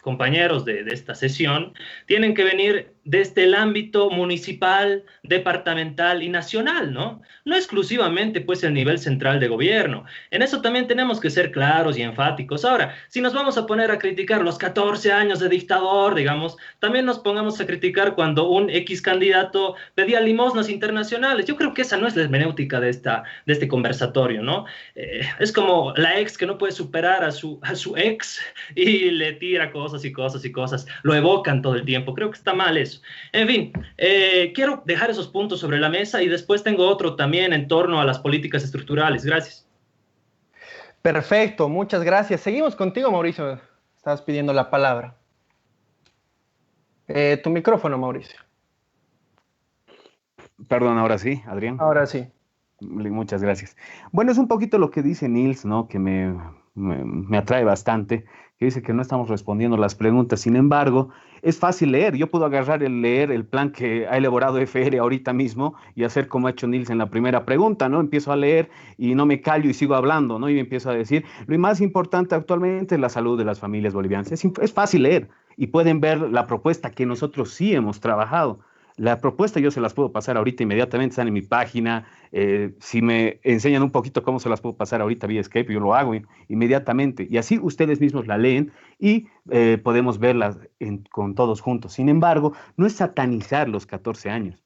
compañeros de esta sesión, tienen que venir desde el ámbito municipal, departamental y nacional, ¿no? No exclusivamente, pues, el nivel central de gobierno. En eso también tenemos que ser claros y enfáticos. Ahora, si nos vamos a poner a criticar los 14 años de dictador, digamos, también nos pongamos a criticar cuando un X candidato pedía limosnas internacionales. Yo creo que esa no es la hermenéutica de este conversatorio, ¿no? Es como la ex que no puede superar a su ex y le tira cosas y cosas y cosas. Lo evocan todo el tiempo. Creo que está mal eso. En fin, quiero dejar esos puntos sobre la mesa y después tengo otro también en torno a las políticas estructurales. Gracias. Perfecto, muchas gracias. Seguimos contigo, Mauricio. Estabas pidiendo la palabra. Tu micrófono, Mauricio. Perdón, ahora sí, Adrián. Ahora sí. Muchas gracias. Bueno, es un poquito lo que dice Nils, ¿no? Que me atrae bastante, que dice que no estamos respondiendo las preguntas. Sin embargo, es fácil leer. Yo puedo agarrar leer el plan que ha elaborado FR ahorita mismo y hacer como ha hecho Nils en la primera pregunta, ¿no? Empiezo a leer y no me callo y sigo hablando, ¿no? Y empiezo a decir, lo más importante actualmente es la salud de las familias bolivianas. Es fácil leer y pueden ver la propuesta que nosotros sí hemos trabajado. La propuesta yo se las puedo pasar ahorita inmediatamente, están en mi página. Si me enseñan un poquito cómo se las puedo pasar ahorita vía Skype, yo lo hago inmediatamente. Y así ustedes mismos la leen y podemos verlas con todos juntos. Sin embargo, no es satanizar los 14 años,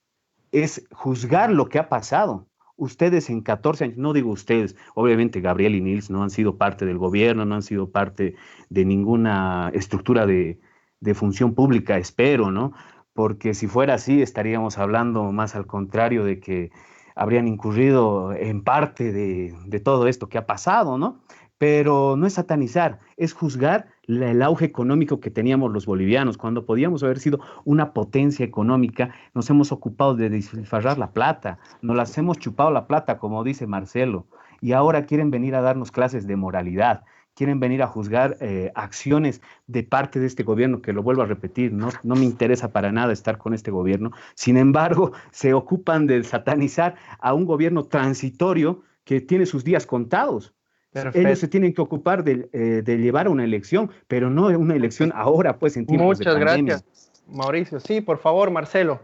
es juzgar lo que ha pasado. Ustedes en 14 años, no digo ustedes, obviamente Gabriel y Nils no han sido parte del gobierno, no han sido parte de ninguna estructura de función pública, espero, ¿no? Porque si fuera así estaríamos hablando más al contrario de que habrían incurrido en parte de todo esto que ha pasado, ¿no? Pero no es satanizar, es juzgar el auge económico que teníamos los bolivianos. Cuando podíamos haber sido una potencia económica, nos hemos ocupado de despilfarrar la plata, nos las hemos chupado la plata, como dice Marcelo, y ahora quieren venir a darnos clases de moralidad. Quieren venir a juzgar acciones de parte de este gobierno, que lo vuelvo a repetir, no me interesa para nada estar con este gobierno. Sin embargo, se ocupan de satanizar a un gobierno transitorio que tiene sus días contados. Perfecto. Ellos se tienen que ocupar de llevar a una elección, pero no una elección ahora, pues, en tiempos de pandemia. Muchas gracias, Mauricio. Sí, por favor, Marcelo.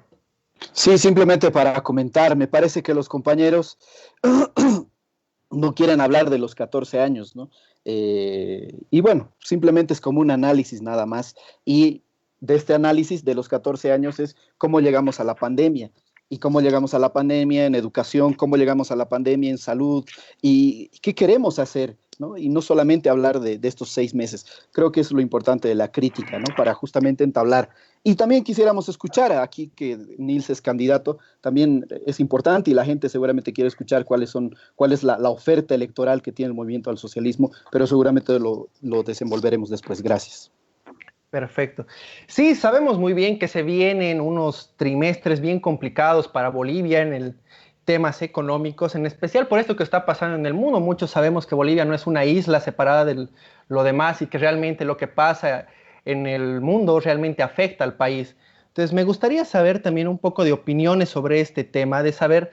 Sí, simplemente para comentar, me parece que los compañeros no quieren hablar de los 14 años, ¿no? Y bueno, simplemente es como un análisis nada más. Y de este análisis de los 14 años es cómo llegamos a la pandemia. Y cómo llegamos a la pandemia en educación, cómo llegamos a la pandemia en salud y qué queremos hacer, ¿no? Y no solamente hablar de estos 6 meses. Creo que es lo importante de la crítica, ¿no? Para justamente entablar. Y también quisiéramos escuchar aquí que Nils es candidato, también es importante y la gente seguramente quiere escuchar cuál es la oferta electoral que tiene el movimiento al socialismo, pero seguramente lo desenvolveremos después. Gracias. Perfecto. Sí, sabemos muy bien que se vienen unos trimestres bien complicados para Bolivia en el temas económicos, en especial por esto que está pasando en el mundo. Muchos sabemos que Bolivia no es una isla separada de lo demás y que realmente lo que pasa en el mundo realmente afecta al país. Entonces, me gustaría saber también un poco de opiniones sobre este tema, de saber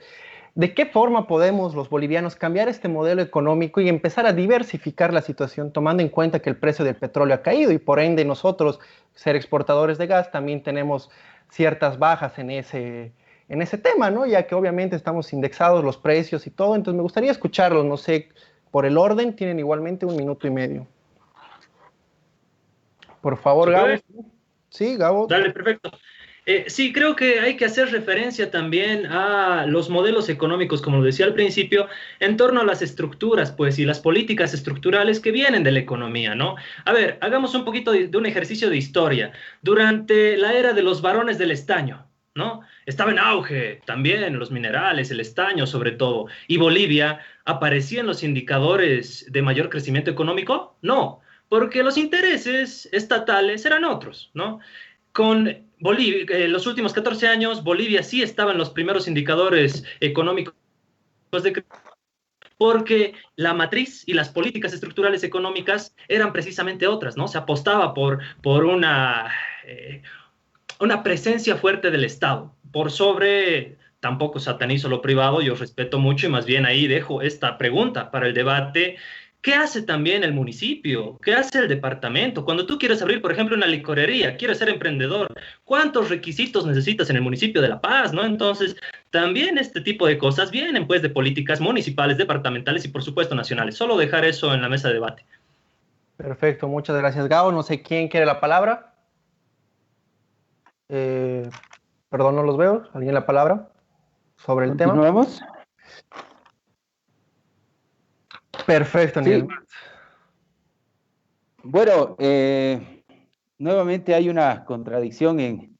de qué forma podemos los bolivianos cambiar este modelo económico y empezar a diversificar la situación, tomando en cuenta que el precio del petróleo ha caído y por ende nosotros, ser exportadores de gas, también tenemos ciertas bajas en ese tema, ¿no? Ya que obviamente estamos indexados los precios y todo. Entonces, me gustaría escucharlos, no sé, por el orden, tienen igualmente 1 minuto y medio. Por favor, Gabo. Sí, Gabo. Dale, perfecto. Sí, creo que hay que hacer referencia también a los modelos económicos, como lo decía al principio, en torno a las estructuras, pues, y las políticas estructurales que vienen de la economía, ¿no? A ver, hagamos un poquito de un ejercicio de historia. Durante la era de los varones del estaño, ¿no? Estaba en auge también los minerales, el estaño sobre todo, y Bolivia aparecía en los indicadores de mayor crecimiento económico. No, porque los intereses estatales eran otros, ¿no? Con Bolivia, los últimos 14 años, Bolivia sí estaba en los primeros indicadores económicos porque la matriz y las políticas estructurales económicas eran precisamente otras, ¿no? Se apostaba por una presencia fuerte del Estado, por sobre, tampoco satanizo lo privado, yo respeto mucho y más bien ahí dejo esta pregunta para el debate. ¿Qué hace también el municipio? ¿Qué hace el departamento? Cuando tú quieres abrir, por ejemplo, una licorería, quieres ser emprendedor, ¿cuántos requisitos necesitas en el municipio de La Paz, no? Entonces, también este tipo de cosas vienen, pues, de políticas municipales, departamentales y, por supuesto, nacionales. Solo dejar eso en la mesa de debate. Perfecto, muchas gracias, Gao. No sé quién quiere la palabra. Eh, Perdón, no los veo. ¿Alguien la palabra sobre el tema? ¿Continuamos? Perfecto, Sí. Niels. Bueno, nuevamente hay una contradicción en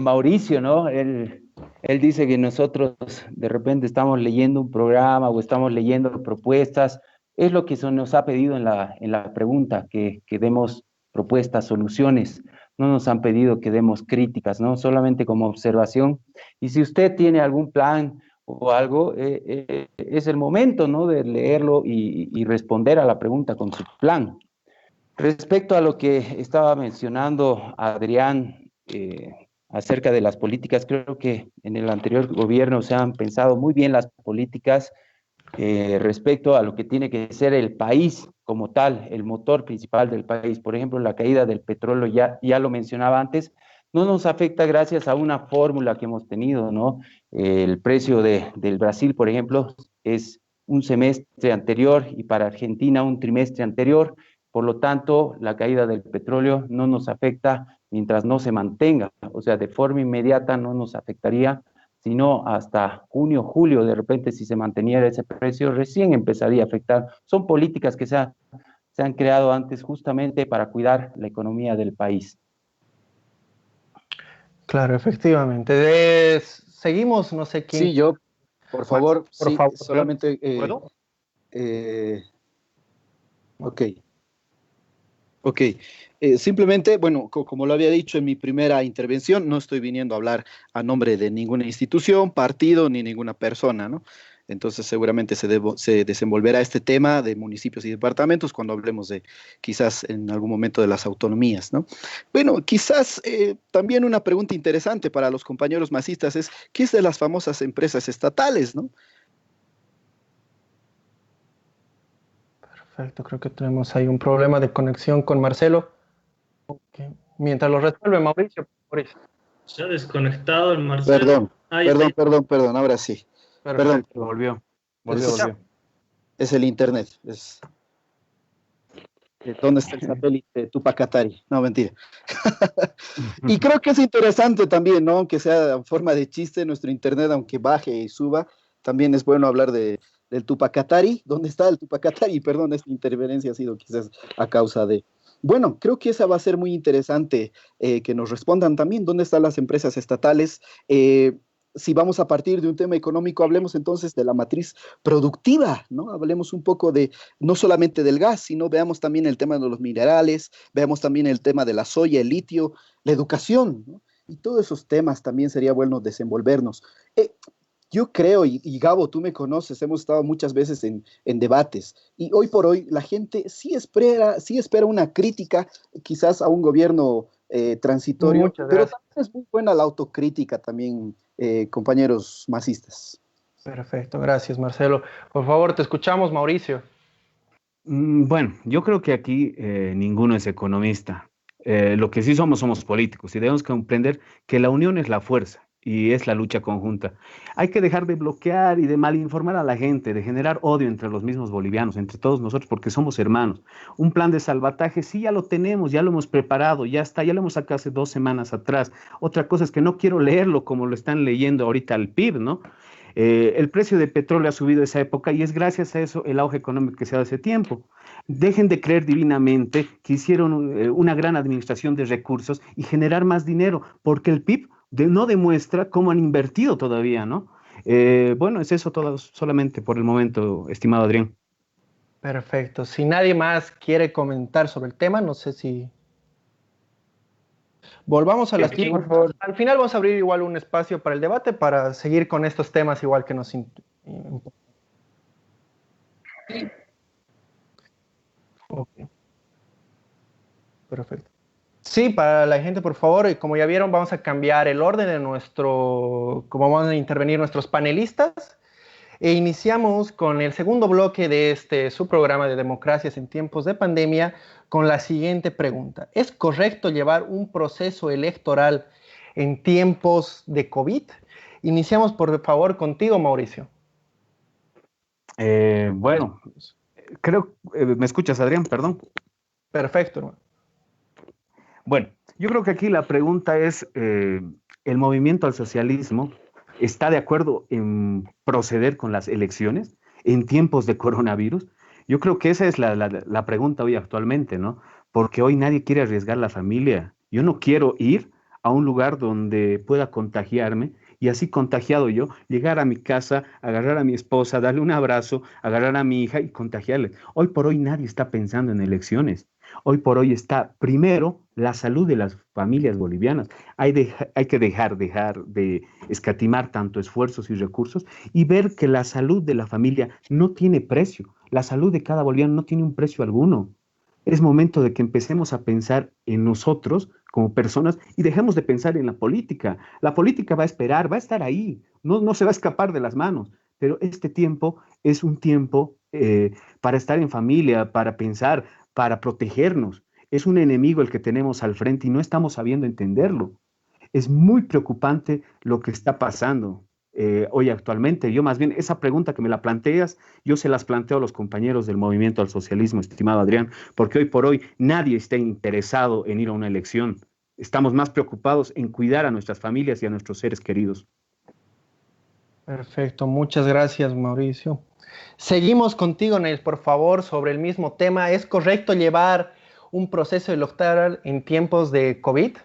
Mauricio, ¿no? Él dice que nosotros de repente estamos leyendo un programa o estamos leyendo propuestas. Es lo que se nos ha pedido en la pregunta, que demos propuestas, soluciones. No nos han pedido que demos críticas, ¿no? Solamente como observación. Y si usted tiene algún plan o algo, es el momento, ¿no? De leerlo y responder a la pregunta con su plan. Respecto a lo que estaba mencionando Adrián acerca de las políticas, creo que en el anterior gobierno se han pensado muy bien las políticas respecto a lo que tiene que ser el país como tal, el motor principal del país. Por ejemplo, la caída del petróleo, ya lo mencionaba antes, no nos afecta gracias a una fórmula que hemos tenido, ¿no? El precio del Brasil, por ejemplo, es un semestre anterior y para Argentina un trimestre anterior. Por lo tanto, la caída del petróleo no nos afecta mientras no se mantenga, o sea, de forma inmediata no nos afectaría, sino hasta junio, julio, de repente si se manteniera ese precio, recién empezaría a afectar. Son políticas que se han creado antes justamente para cuidar la economía del país. Claro, efectivamente. Seguimos, no sé quién. Sí, yo, por favor, Por sí, favor, solamente... ¿puedo? Ok. Ok, simplemente, bueno, como lo había dicho en mi primera intervención, no estoy viniendo a hablar a nombre de ninguna institución, partido ni ninguna persona, ¿no? Entonces seguramente se desenvolverá este tema de municipios y departamentos cuando hablemos de quizás en algún momento de las autonomías, ¿no? Bueno, quizás también una pregunta interesante para los compañeros masistas es, ¿qué es de las famosas empresas estatales, ¿no? Perfecto, creo que tenemos ahí un problema de conexión con Marcelo. Okay. Mientras lo resuelve Mauricio, por eso. Se ha desconectado el Marcelo. Perdón, Ahí está. ahora sí. Perdón, Perfecto. Volvió, es, volvió. es el internet, es... ¿Dónde está el satélite de Tupac Katari? No, mentira. Y creo que es interesante también, ¿no? Aunque sea en forma de chiste, nuestro internet, aunque baje y suba, también es bueno hablar del Tupac Katari. ¿Dónde está el Tupac Katari? Perdón, esta interferencia ha sido quizás a causa de... Bueno, creo que esa va a ser muy interesante que nos respondan también dónde están las empresas estatales. Si vamos a partir de un tema económico, hablemos entonces de la matriz productiva, ¿no? Hablemos un poco de, no solamente del gas, sino veamos también el tema de los minerales, veamos también el tema de la soya, el litio, la educación, ¿no? Y todos esos temas también sería bueno desenvolvernos. Yo creo, y Gabo, tú me conoces, hemos estado muchas veces en debates, y hoy por hoy la gente sí espera una crítica, quizás a un gobierno transitorio, Muchas pero gracias. también es muy buena la autocrítica también, compañeros masistas. Perfecto, gracias Marcelo. Por favor, te escuchamos, Mauricio. Bueno, yo creo que aquí ninguno es economista. Lo que sí somos políticos y debemos comprender que la unión es la fuerza y es la lucha conjunta. Hay que dejar de bloquear y de malinformar a la gente, de generar odio entre los mismos bolivianos, entre todos nosotros, porque somos hermanos. Un plan de salvataje sí ya lo tenemos, ya lo hemos preparado, ya está, ya lo hemos sacado hace 2 semanas atrás. Otra cosa es que no quiero leerlo como lo están leyendo ahorita el PIB, ¿no? El precio de petróleo ha subido esa época y es gracias a eso el auge económico que se ha dado hace tiempo. Dejen de creer divinamente que hicieron una gran administración de recursos y generar más dinero, porque el PIB no demuestra cómo han invertido todavía, ¿no? Bueno, es eso todo solamente por el momento, estimado Adrián. Perfecto. Si nadie más quiere comentar sobre el tema, no sé si... Volvamos a las Sí, por preguntas. favor. Al final vamos a abrir igual un espacio para el debate para seguir con estos temas igual que nos... Okay. Perfecto. Sí, para la gente, por favor, como ya vieron, vamos a cambiar el orden de como van a intervenir nuestros panelistas. E iniciamos con el segundo bloque de su programa de Democracias en tiempos de pandemia con la siguiente pregunta. ¿Es correcto llevar un proceso electoral en tiempos de COVID? Iniciamos por favor contigo, Mauricio. Bueno, creo, ¿me escuchas, Adrián? Perdón. Perfecto, hermano. Bueno, yo creo que aquí la pregunta es, ¿el movimiento al socialismo está de acuerdo en proceder con las elecciones en tiempos de coronavirus? Yo creo que esa es la pregunta hoy actualmente, ¿no? Porque hoy nadie quiere arriesgar la familia. Yo no quiero ir a un lugar donde pueda contagiarme y así contagiado yo, llegar a mi casa, agarrar a mi esposa, darle un abrazo, agarrar a mi hija y contagiarle. Hoy por hoy nadie está pensando en elecciones. Hoy por hoy está primero la salud de las familias bolivianas. Hay que dejar de escatimar tanto esfuerzos y recursos y ver que la salud de la familia no tiene precio. La salud de cada boliviano no tiene un precio alguno. Es momento de que empecemos a pensar en nosotros como personas y dejemos de pensar en la política. La política va a esperar, va a estar ahí, no se va a escapar de las manos, pero este tiempo es un tiempo para estar en familia, para pensar, para protegernos. Es un enemigo el que tenemos al frente y no estamos sabiendo entenderlo. Es muy preocupante lo que está pasando hoy actualmente. Yo más bien, esa pregunta que me la planteas, yo se las planteo a los compañeros del movimiento al socialismo, estimado Adrián, porque hoy por hoy nadie está interesado en ir a una elección. Estamos más preocupados en cuidar a nuestras familias y a nuestros seres queridos. Perfecto, muchas gracias, Mauricio. Seguimos contigo, Nels, por favor, sobre el mismo tema. ¿Es correcto llevar un proceso electoral en tiempos de COVID?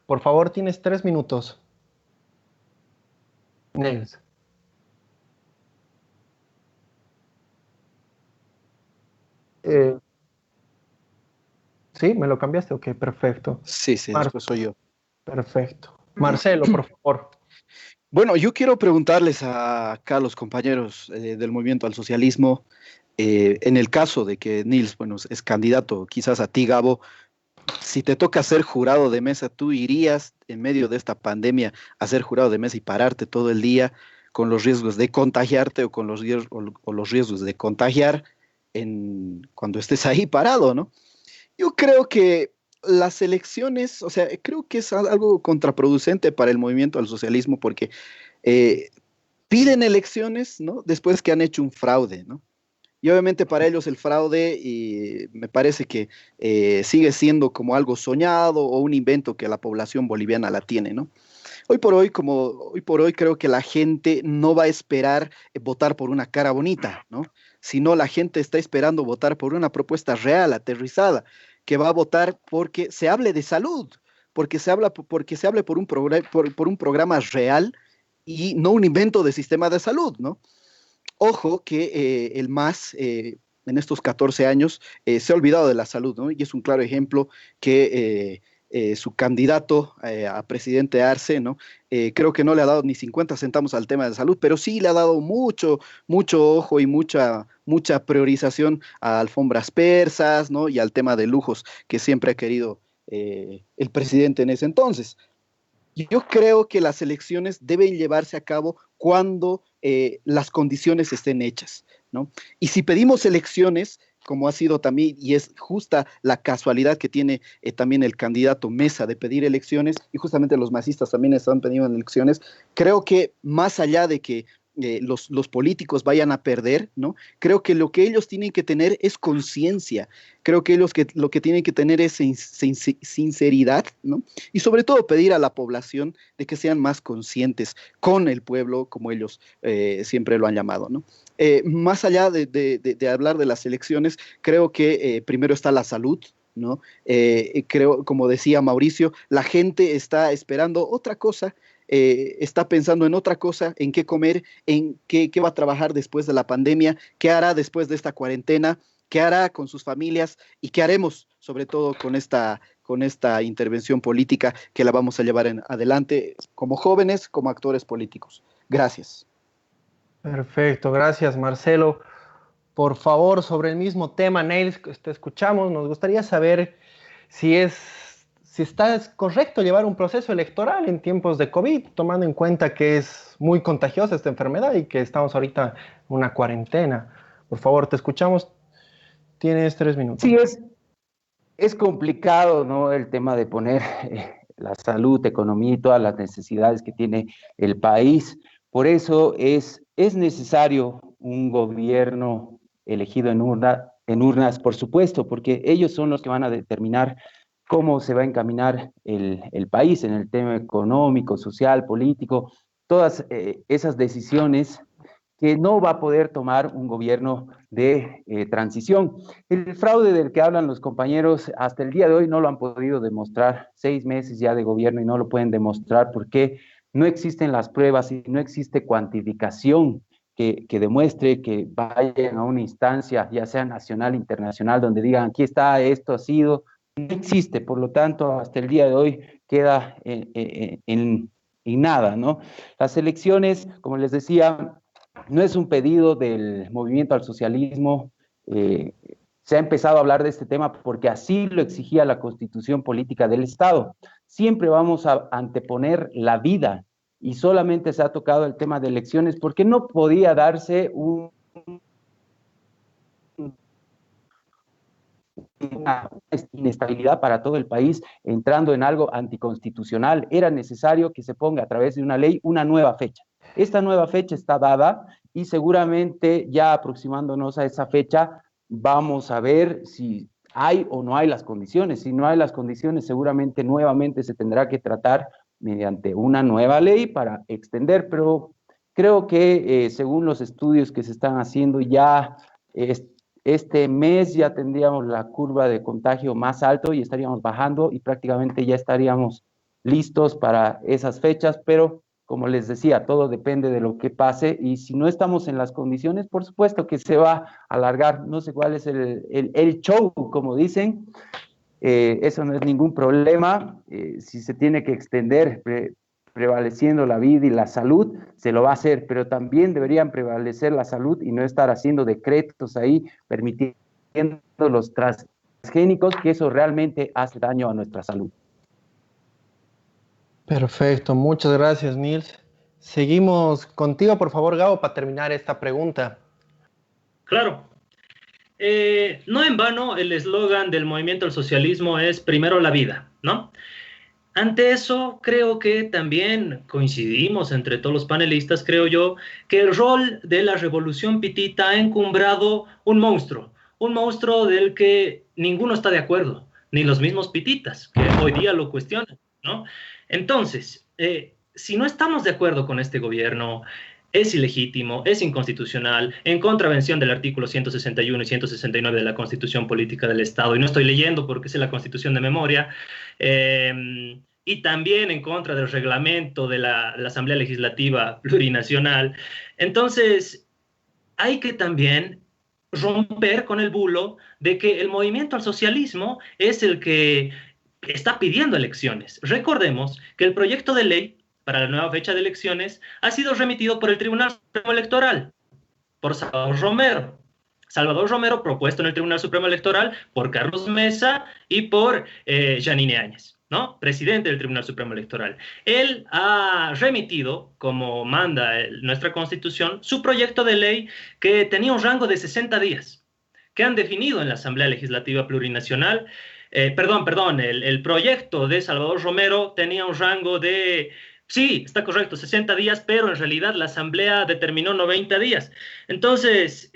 Por favor, tienes 3 minutos. Nels. ¿Sí? ¿Me lo cambiaste? Ok, perfecto. Sí, después soy yo. Perfecto. Marcelo, por favor. Bueno, yo quiero preguntarles acá a los compañeros del Movimiento al Socialismo, en el caso de que Nils, bueno, es candidato, quizás a ti, Gabo, si te toca ser jurado de mesa, ¿tú irías en medio de esta pandemia a ser jurado de mesa y pararte todo el día con los riesgos de contagiarte o con o los riesgos de contagiar cuando estés ahí parado, ¿no? Yo creo que las elecciones, o sea, creo que es algo contraproducente para el movimiento al socialismo porque eh, piden elecciones, ¿no? Después que han hecho un fraude, ¿no? Y obviamente para ellos el fraude me parece que sigue siendo como algo soñado o un invento que la población boliviana la tiene, ¿no? Hoy por hoy creo que la gente no va a esperar votar por una cara bonita, ¿no? Sino la gente está esperando votar por una propuesta real, aterrizada, que va a votar porque se hable de salud, porque se hable por por un programa real y no un invento de sistema de salud, ¿no? Ojo que el MAS en estos 14 años se ha olvidado de la salud, ¿no? Y es un claro ejemplo que su candidato a presidente Arce, ¿no? Creo que no le ha dado ni 50 centavos al tema de salud, pero sí le ha dado mucho ojo y mucha priorización a alfombras persas, ¿no? Y al tema de lujos que siempre ha querido el presidente en ese entonces. Yo creo que las elecciones deben llevarse a cabo cuando las condiciones estén hechas, ¿no? Y si pedimos elecciones, como ha sido también, y es justa la casualidad que tiene también el candidato Mesa de pedir elecciones, y justamente los masistas también están pidiendo elecciones, creo que más allá de que los políticos vayan a perder, ¿no? Creo que lo que ellos tienen que tener es conciencia, creo que lo que tienen que tener es sinceridad, ¿no? Y sobre todo pedir a la población de que sean más conscientes con el pueblo, como ellos siempre lo han llamado, ¿no? Más allá de hablar de las elecciones, creo que primero está la salud, ¿no? Creo, como decía Mauricio, la gente está esperando otra cosa, está pensando en otra cosa, en qué comer, en qué va a trabajar después de la pandemia, qué hará después de esta cuarentena, qué hará con sus familias y qué haremos, sobre todo con esta intervención política que la vamos a llevar adelante como jóvenes, como actores políticos. Gracias. Perfecto, gracias, Marcelo. Por favor, sobre el mismo tema, Nails, que te escuchamos, nos gustaría saber si si está correcto llevar un proceso electoral en tiempos de COVID, tomando en cuenta que es muy contagiosa esta enfermedad y que estamos ahorita en una cuarentena. Por favor, te escuchamos. Tienes 3 minutos. Sí, es complicado, ¿no? El tema de poner la salud, economía y todas las necesidades que tiene el país. Por eso es necesario un gobierno elegido en urnas, por supuesto, porque ellos son los que van a determinar cómo se va a encaminar el país en el tema económico, social, político, todas esas decisiones que no va a poder tomar un gobierno de transición. El fraude del que hablan los compañeros hasta el día de hoy no lo han podido demostrar. 6 meses ya de gobierno y no lo pueden demostrar porque no existen las pruebas y no existe cuantificación que demuestre que vayan a una instancia, ya sea nacional, internacional, donde digan, aquí está, esto ha sido. No existe, por lo tanto, hasta el día de hoy queda en nada, ¿no? Las elecciones, como les decía, no es un pedido del movimiento al socialismo. Se ha empezado a hablar de este tema porque así lo exigía la Constitución Política del Estado. Siempre vamos a anteponer la vida y solamente se ha tocado el tema de elecciones porque no podía darse una inestabilidad para todo el país entrando en algo anticonstitucional. Era necesario que se ponga a través de una ley una nueva fecha. Esta nueva fecha está dada y seguramente ya aproximándonos a esa fecha vamos a ver si hay o no hay las condiciones. Si no hay las condiciones, seguramente nuevamente se tendrá que tratar mediante una nueva ley para extender, pero creo que según los estudios que se están haciendo ya este mes ya tendríamos la curva de contagio más alto y estaríamos bajando y prácticamente ya estaríamos listos para esas fechas, pero como les decía, todo depende de lo que pase y si no estamos en las condiciones, por supuesto que se va a alargar. No sé cuál es el show, como dicen, eso no es ningún problema. Si se tiene que extender prevaleciendo la vida y la salud, se lo va a hacer, pero también deberían prevalecer la salud y no estar haciendo decretos ahí, permitiendo los transgénicos, que eso realmente hace daño a nuestra salud. Perfecto, muchas gracias, Nils. Seguimos contigo, por favor, Gabo, para terminar esta pregunta. Claro. No en vano el eslogan del movimiento al socialismo es primero la vida, ¿no? Ante eso, creo que también coincidimos entre todos los panelistas, creo yo, que el rol de la revolución pitita ha encumbrado un monstruo del que ninguno está de acuerdo, ni los mismos pititas, que hoy día lo cuestionan, ¿no? Entonces, si no estamos de acuerdo con este gobierno, es ilegítimo, es inconstitucional, en contravención del artículo 161 y 169 de la Constitución Política del Estado, y no estoy leyendo porque es la Constitución de memoria, y también en contra del reglamento de la Asamblea Legislativa Plurinacional. Entonces, hay que también romper con el bulo de que el movimiento al socialismo es el que está pidiendo elecciones. Recordemos que el proyecto de ley para la nueva fecha de elecciones ha sido remitido por el Tribunal Supremo Electoral, por Salvador Romero. Salvador Romero propuesto en el Tribunal Supremo Electoral por Carlos Mesa y por Yanine Áñez, ¿no? Presidente del Tribunal Supremo Electoral. Él ha remitido, como manda nuestra Constitución, su proyecto de ley que tenía un rango de 60 días, que han definido en la Asamblea Legislativa Plurinacional. El proyecto de Salvador Romero tenía un rango de... Sí, está correcto, 60 días, pero en realidad la Asamblea determinó 90 días. Entonces,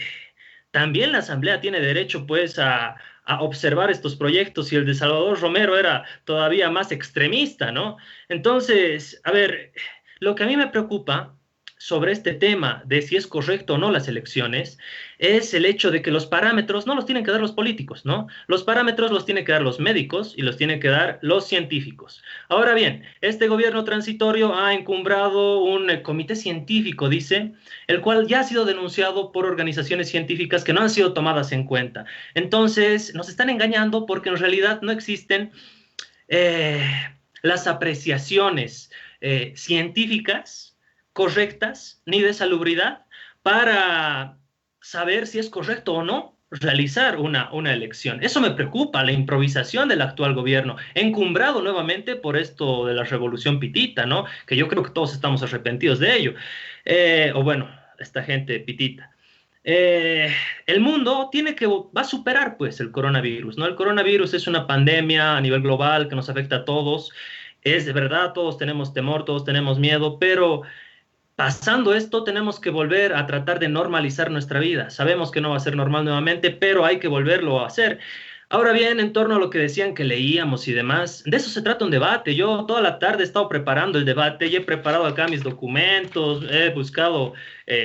también la Asamblea tiene derecho, pues, a observar estos proyectos y el de Salvador Romero era todavía más extremista, ¿no? Entonces, a ver, lo que a mí me preocupa sobre este tema de si es correcto o no las elecciones es el hecho de que los parámetros no los tienen que dar los políticos, ¿no? Los parámetros los tienen que dar los médicos y los tienen que dar los científicos. Ahora bien, este gobierno transitorio ha encumbrado un comité científico, dice, el cual ya ha sido denunciado por organizaciones científicas que no han sido tomadas en cuenta. Entonces, nos están engañando porque en realidad no existen las apreciaciones científicas correctas ni de salubridad para saber si es correcto o no realizar una elección. Eso me preocupa, la improvisación del actual gobierno, encumbrado nuevamente por esto de la revolución pitita, ¿no? Que yo creo que todos estamos arrepentidos de ello. O bueno, esta gente pitita. El mundo va a superar pues el coronavirus, ¿no? El coronavirus es una pandemia a nivel global que nos afecta a todos. Es de verdad, todos tenemos temor, todos tenemos miedo, pero pasando esto tenemos que volver a tratar de normalizar nuestra vida. Sabemos que no va a ser normal nuevamente, pero hay que volverlo a hacer. Ahora bien, en torno a lo que decían que leíamos y demás, de eso se trata un debate. Yo toda la tarde he estado preparando el debate y he preparado acá mis documentos, he buscado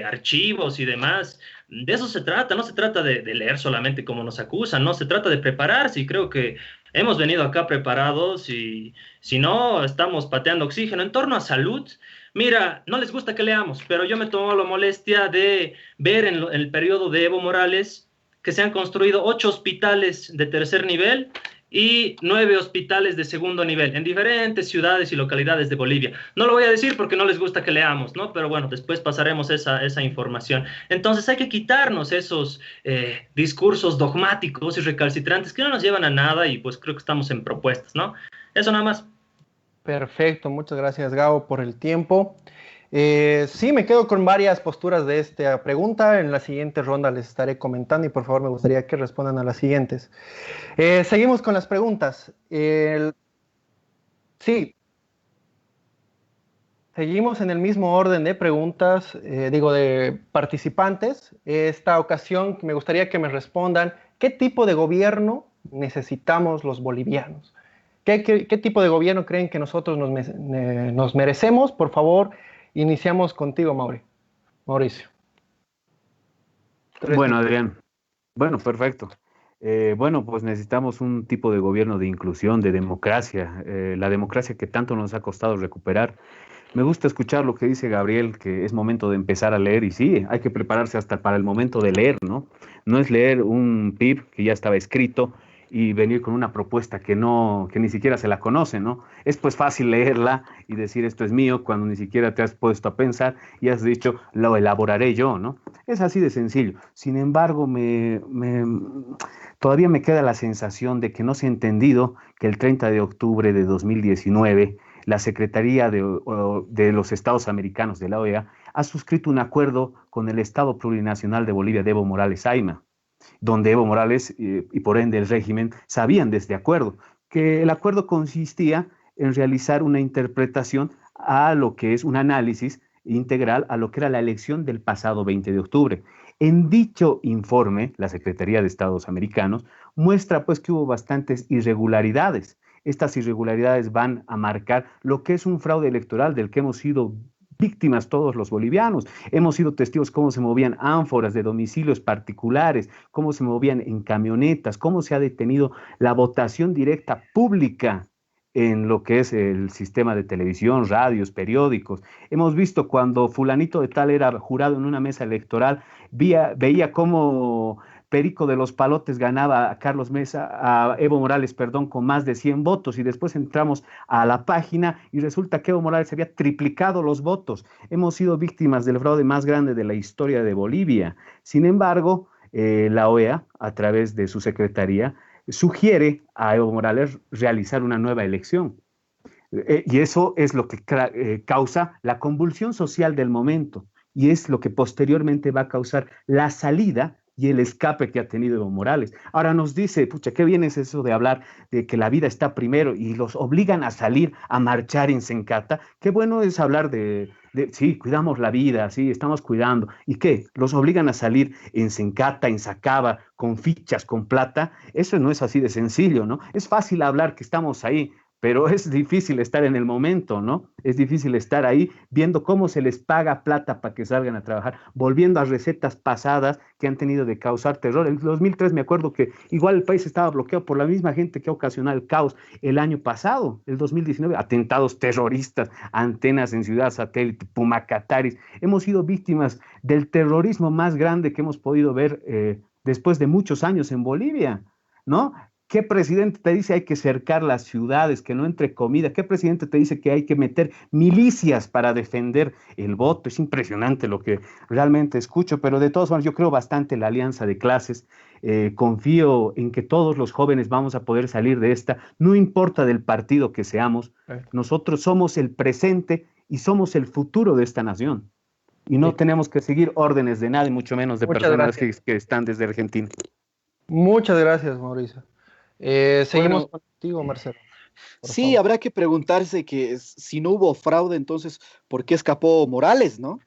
archivos y demás. De eso se trata, no se trata de leer solamente como nos acusan, no, se trata de prepararse y creo que hemos venido acá preparados y si no, estamos pateando oxígeno. En torno a salud, mira, no les gusta que leamos, pero yo me tomo la molestia de ver en el periodo de Evo Morales que se han construido 8 hospitales de tercer nivel y 9 hospitales de segundo nivel en diferentes ciudades y localidades de Bolivia. No lo voy a decir porque no les gusta que leamos, ¿no? Pero bueno, después pasaremos esa información. Entonces hay que quitarnos esos discursos dogmáticos y recalcitrantes que no nos llevan a nada y pues creo que estamos en propuestas, ¿no? Eso nada más. Perfecto, muchas gracias Gabo por el tiempo. Sí, me quedo con varias posturas de esta pregunta. En la siguiente ronda les estaré comentando y por favor me gustaría que respondan a las siguientes. Seguimos con las preguntas. Sí, seguimos en el mismo orden de preguntas, de participantes. Esta ocasión me gustaría que me respondan qué tipo de gobierno necesitamos los bolivianos. ¿Qué tipo de gobierno creen que nosotros nos merecemos? Por favor, iniciamos contigo, Mauricio. Bueno, Adrián. Bueno, perfecto. Bueno, pues necesitamos un tipo de gobierno de inclusión, de democracia, la democracia que tanto nos ha costado recuperar. Me gusta escuchar lo que dice Gabriel, que es momento de empezar a leer, y sí, hay que prepararse hasta para el momento de leer, ¿no? No es leer un PIB que ya estaba escrito y venir con una propuesta que ni siquiera se la conoce, ¿no? Es pues fácil leerla y decir esto es mío cuando ni siquiera te has puesto a pensar y has dicho lo elaboraré yo, ¿no? Es así de sencillo. Sin embargo, todavía me queda la sensación de que no se ha entendido que el 30 de octubre de 2019 la Secretaría de los Estados Americanos de la OEA ha suscrito un acuerdo con el Estado Plurinacional de Bolivia de Evo Morales Ayma, donde Evo Morales y por ende el régimen sabían de este acuerdo, que el acuerdo consistía en realizar una interpretación a lo que es un análisis integral a lo que era la elección del pasado 20 de octubre. En dicho informe, la Secretaría de Estados Americanos muestra pues que hubo bastantes irregularidades. Estas irregularidades van a marcar lo que es un fraude electoral del que hemos sido víctimas todos los bolivianos. Hemos sido testigos cómo se movían ánforas de domicilios particulares, cómo se movían en camionetas, cómo se ha detenido la votación directa pública en lo que es el sistema de televisión, radios, periódicos. Hemos visto cuando fulanito de tal era jurado en una mesa electoral, veía cómo Perico de los Palotes ganaba a Evo Morales, perdón, con más de 100 votos y después entramos a la página y resulta que Evo Morales había triplicado los votos. Hemos sido víctimas del fraude más grande de la historia de Bolivia. Sin embargo, la OEA, a través de su secretaría, sugiere a Evo Morales realizar una nueva elección. Y eso es lo que causa la convulsión social del momento y es lo que posteriormente va a causar la salida y el escape que ha tenido Evo Morales. Ahora nos dice, pucha, qué bien es eso de hablar de que la vida está primero y los obligan a salir a marchar en Sencata. Qué bueno es hablar sí, cuidamos la vida, sí, estamos cuidando. ¿Y qué? Los obligan a salir en Sencata, en Sacaba, con fichas, con plata. Eso no es así de sencillo, ¿no? Es fácil hablar que estamos ahí, pero es difícil estar en el momento, ¿no? Es difícil estar ahí viendo cómo se les paga plata para que salgan a trabajar, volviendo a recetas pasadas que han tenido de causar terror. En 2003 me acuerdo que igual el país estaba bloqueado por la misma gente que ha ocasionado el caos el año pasado, el 2019, atentados terroristas, antenas en Ciudad Satélite, Pumacataris. Hemos sido víctimas del terrorismo más grande que hemos podido ver después de muchos años en Bolivia, ¿no? ¿Qué presidente te dice hay que cercar las ciudades, que no entre comida? ¿Qué presidente te dice que hay que meter milicias para defender el voto? Es impresionante lo que realmente escucho, pero de todas formas yo creo bastante en la alianza de clases. Confío en que todos los jóvenes vamos a poder salir de esta, no importa del partido que seamos, nosotros somos el presente y somos el futuro de esta nación. Y no tenemos que seguir órdenes de nadie, mucho menos de personas que están desde Argentina. Muchas gracias, Mauricio. Seguimos contigo, Marcelo. Sí, favor. Habrá que preguntarse que si no hubo fraude, entonces, ¿por qué escapó Morales, no?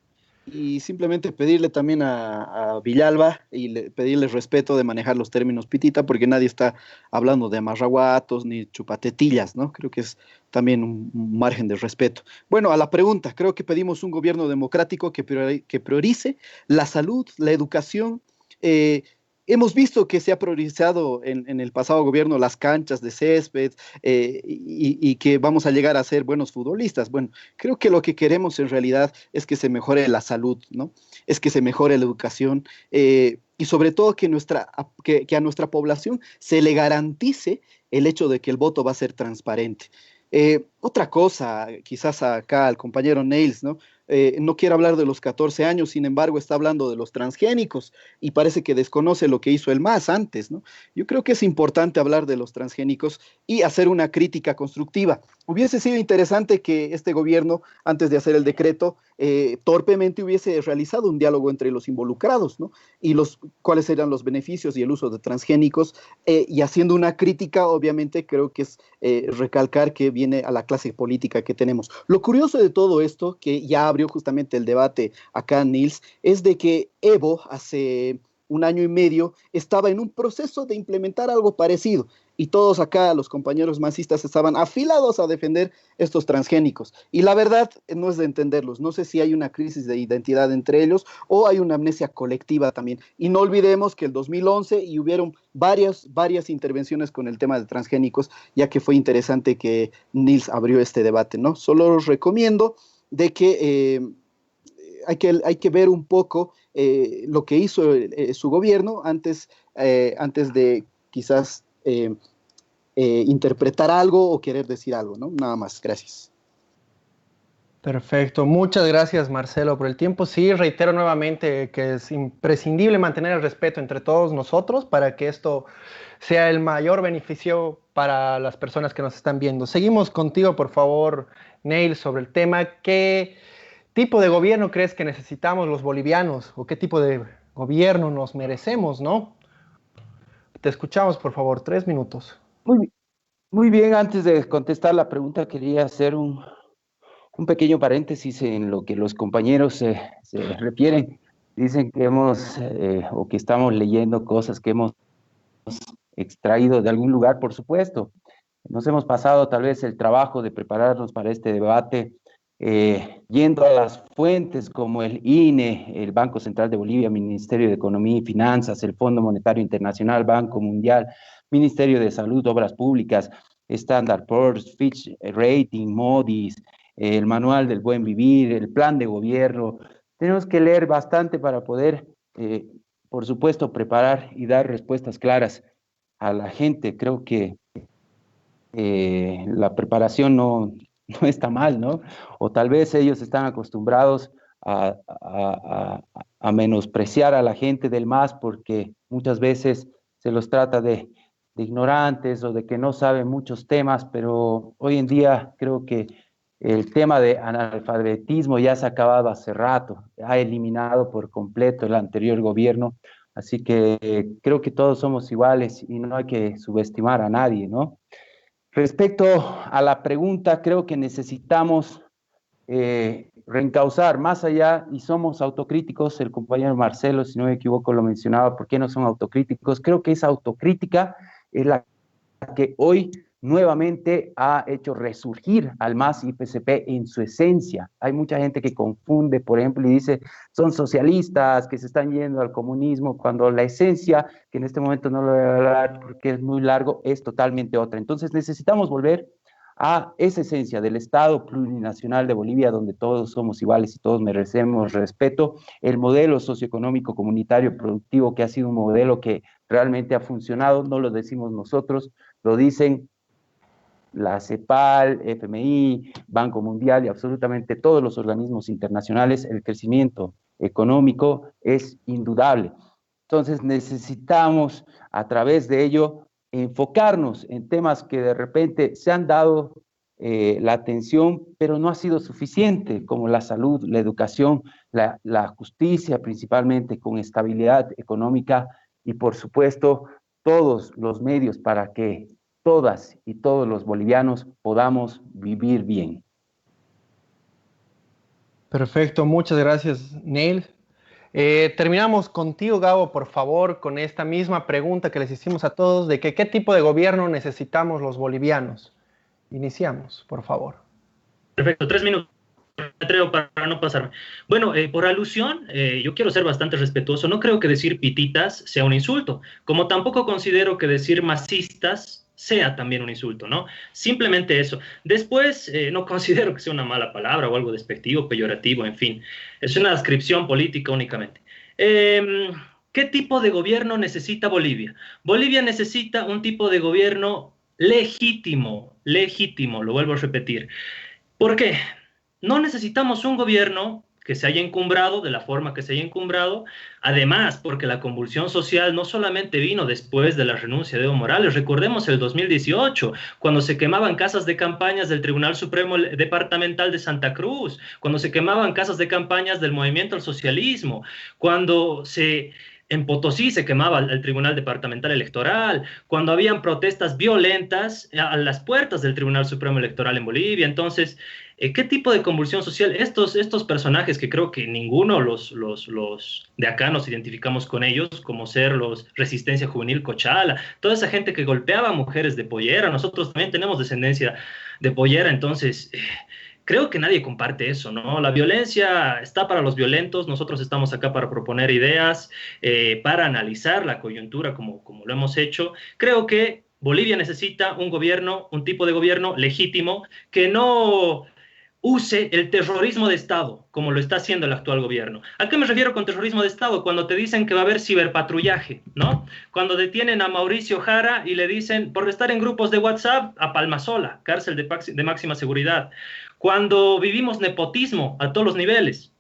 Y simplemente pedirle también a Villalba y pedirle respeto de manejar los términos pitita, porque nadie está hablando de amarraguatos ni chupatetillas, ¿no? Creo que es también un margen de respeto. Bueno, a la pregunta, creo que pedimos un gobierno democrático que priorice la salud, la educación. Hemos visto que se ha priorizado en el pasado gobierno las canchas de césped y que vamos a llegar a ser buenos futbolistas. Bueno, creo que lo que queremos en realidad es que se mejore la salud, ¿no? Es que se mejore la educación y sobre todo que a nuestra población se le garantice el hecho de que el voto va a ser transparente. Otra cosa, quizás acá al compañero Nails, ¿no? No quiere hablar de los 14 años, sin embargo está hablando de los transgénicos y parece que desconoce lo que hizo el MAS antes, ¿no? Yo creo que es importante hablar de los transgénicos y hacer una crítica constructiva. Hubiese sido interesante que este gobierno, antes de hacer el decreto, torpemente hubiese realizado un diálogo entre los involucrados, ¿no? Y cuáles serían los beneficios y el uso de transgénicos, y haciendo una crítica, obviamente, creo que es recalcar que viene a la clase política que tenemos. Lo curioso de todo esto, que ya abrió justamente el debate acá, Nils, es de que Evo hace un año y medio estaba en un proceso de implementar algo parecido y todos acá, los compañeros masistas, estaban afilados a defender estos transgénicos. Y la verdad no es de entenderlos. No sé si hay una crisis de identidad entre ellos o hay una amnesia colectiva también. Y no olvidemos que el 2011 y hubieron varias intervenciones con el tema de transgénicos, ya que fue interesante que Nils abrió este debate, ¿no? Solo os recomiendo de que hay que ver un poco lo que hizo su gobierno antes de quizás interpretar algo o querer decir algo, ¿no? Nada más, gracias. Perfecto, muchas gracias Marcelo por el tiempo. Sí, reitero nuevamente que es imprescindible mantener el respeto entre todos nosotros para que esto sea el mayor beneficio para las personas que nos están viendo. Seguimos contigo, por favor, Neil, sobre el tema. ¿Qué tipo de gobierno crees que necesitamos los bolivianos? ¿O qué tipo de gobierno nos merecemos, no? Te escuchamos, por favor, 3 minutos. Muy bien, antes de contestar la pregunta, quería hacer un pequeño paréntesis en lo que los compañeros se refieren. Dicen que o que estamos leyendo cosas que hemos extraído de algún lugar, por supuesto. Nos hemos pasado tal vez el trabajo de prepararnos para este debate yendo a las fuentes como el INE, el Banco Central de Bolivia, Ministerio de Economía y Finanzas, el Fondo Monetario Internacional, Banco Mundial, Ministerio de Salud, Obras Públicas, Standard Poor's, Fitch Rating, Moody's, el Manual del Buen Vivir, el Plan de Gobierno. Tenemos que leer bastante para poder, por supuesto, preparar y dar respuestas claras a la gente. Creo que la preparación no está mal, ¿no? O tal vez ellos están acostumbrados a menospreciar a la gente del MAS porque muchas veces se los trata de ignorantes o de que no saben muchos temas, pero hoy en día creo que el tema de analfabetismo ya se ha acabado hace rato, ha eliminado por completo el anterior gobierno, así que creo que todos somos iguales y no hay que subestimar a nadie, ¿no? Respecto a la pregunta, creo que necesitamos reencauzar más allá y somos autocríticos. El compañero Marcelo, si no me equivoco, lo mencionaba, ¿por qué no son autocríticos? Creo que esa autocrítica es la que hoy nuevamente ha hecho resurgir al MAS y PCP en su esencia. Hay mucha gente que confunde, por ejemplo, y dice, son socialistas que se están yendo al comunismo, cuando la esencia, que en este momento no lo voy a hablar porque es muy largo, es totalmente otra. Entonces necesitamos volver a esa esencia del Estado plurinacional de Bolivia, donde todos somos iguales y todos merecemos respeto, el modelo socioeconómico comunitario productivo, que ha sido un modelo que realmente ha funcionado, no lo decimos nosotros, lo dicen la CEPAL, FMI, Banco Mundial y absolutamente todos los organismos internacionales. El crecimiento económico es indudable. Entonces necesitamos a través de ello enfocarnos en temas que de repente se han dado la atención, pero no ha sido suficiente, como la salud, la educación, la justicia principalmente, con estabilidad económica y por supuesto todos los medios para que todas y todos los bolivianos podamos vivir bien. Perfecto, muchas gracias, Neil. Terminamos contigo, Gabo, por favor, con esta misma pregunta que les hicimos a todos, de que qué tipo de gobierno necesitamos los bolivianos. Iniciamos, por favor. Perfecto, 3 minutos. Me atrevo para no pasarme. Bueno, por alusión, yo quiero ser bastante respetuoso. No creo que decir pititas sea un insulto, como tampoco considero que decir masistas sea también un insulto, ¿no? Simplemente eso. Después, no considero que sea una mala palabra o algo despectivo, peyorativo, en fin. Es una descripción política únicamente. ¿Qué tipo de gobierno necesita Bolivia? Bolivia necesita un tipo de gobierno legítimo, lo vuelvo a repetir. ¿Por qué? No necesitamos un gobierno que se haya encumbrado de la forma que se haya encumbrado, además porque la convulsión social no solamente vino después de la renuncia de Evo Morales, recordemos el 2018, cuando se quemaban casas de campañas del Tribunal Supremo Departamental de Santa Cruz, cuando se quemaban casas de campañas del Movimiento al Socialismo, cuando en Potosí se quemaba el Tribunal Departamental Electoral, cuando habían protestas violentas a las puertas del Tribunal Supremo Electoral en Bolivia. Entonces, ¿qué tipo de convulsión social? Estos personajes que creo que ninguno los de acá nos identificamos con ellos, como ser los Resistencia Juvenil Cochala, toda esa gente que golpeaba a mujeres de pollera, nosotros también tenemos descendencia de pollera, entonces creo que nadie comparte eso, ¿no? La violencia está para los violentos, nosotros estamos acá para proponer ideas, para analizar la coyuntura como lo hemos hecho. Creo que Bolivia necesita un gobierno, un tipo de gobierno legítimo que no use el terrorismo de Estado, como lo está haciendo el actual gobierno. ¿A qué me refiero con terrorismo de Estado? Cuando te dicen que va a haber ciberpatrullaje, ¿no? Cuando detienen a Mauricio Jara y le dicen, por estar en grupos de WhatsApp, a Palmasola, cárcel de máxima seguridad. Cuando vivimos nepotismo a todos los niveles.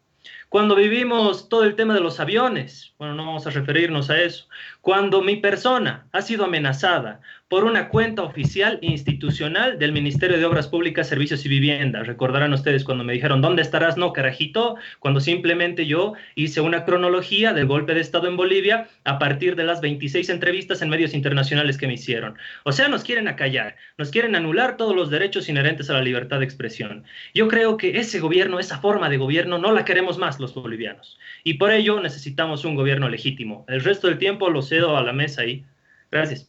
Cuando vivimos todo el tema de los aviones, bueno, no vamos a referirnos a eso. Cuando mi persona ha sido amenazada por una cuenta oficial institucional del Ministerio de Obras Públicas, Servicios y Vivienda. Recordarán ustedes cuando me dijeron, ¿dónde estarás? No, carajito, cuando simplemente yo hice una cronología del golpe de Estado en Bolivia a partir de las 26 entrevistas en medios internacionales que me hicieron. O sea, nos quieren acallar, nos quieren anular todos los derechos inherentes a la libertad de expresión. Yo creo que ese gobierno, esa forma de gobierno, no la queremos más los bolivianos. Y por ello necesitamos un gobierno legítimo. El resto del tiempo lo cedo a la mesa ahí. Gracias.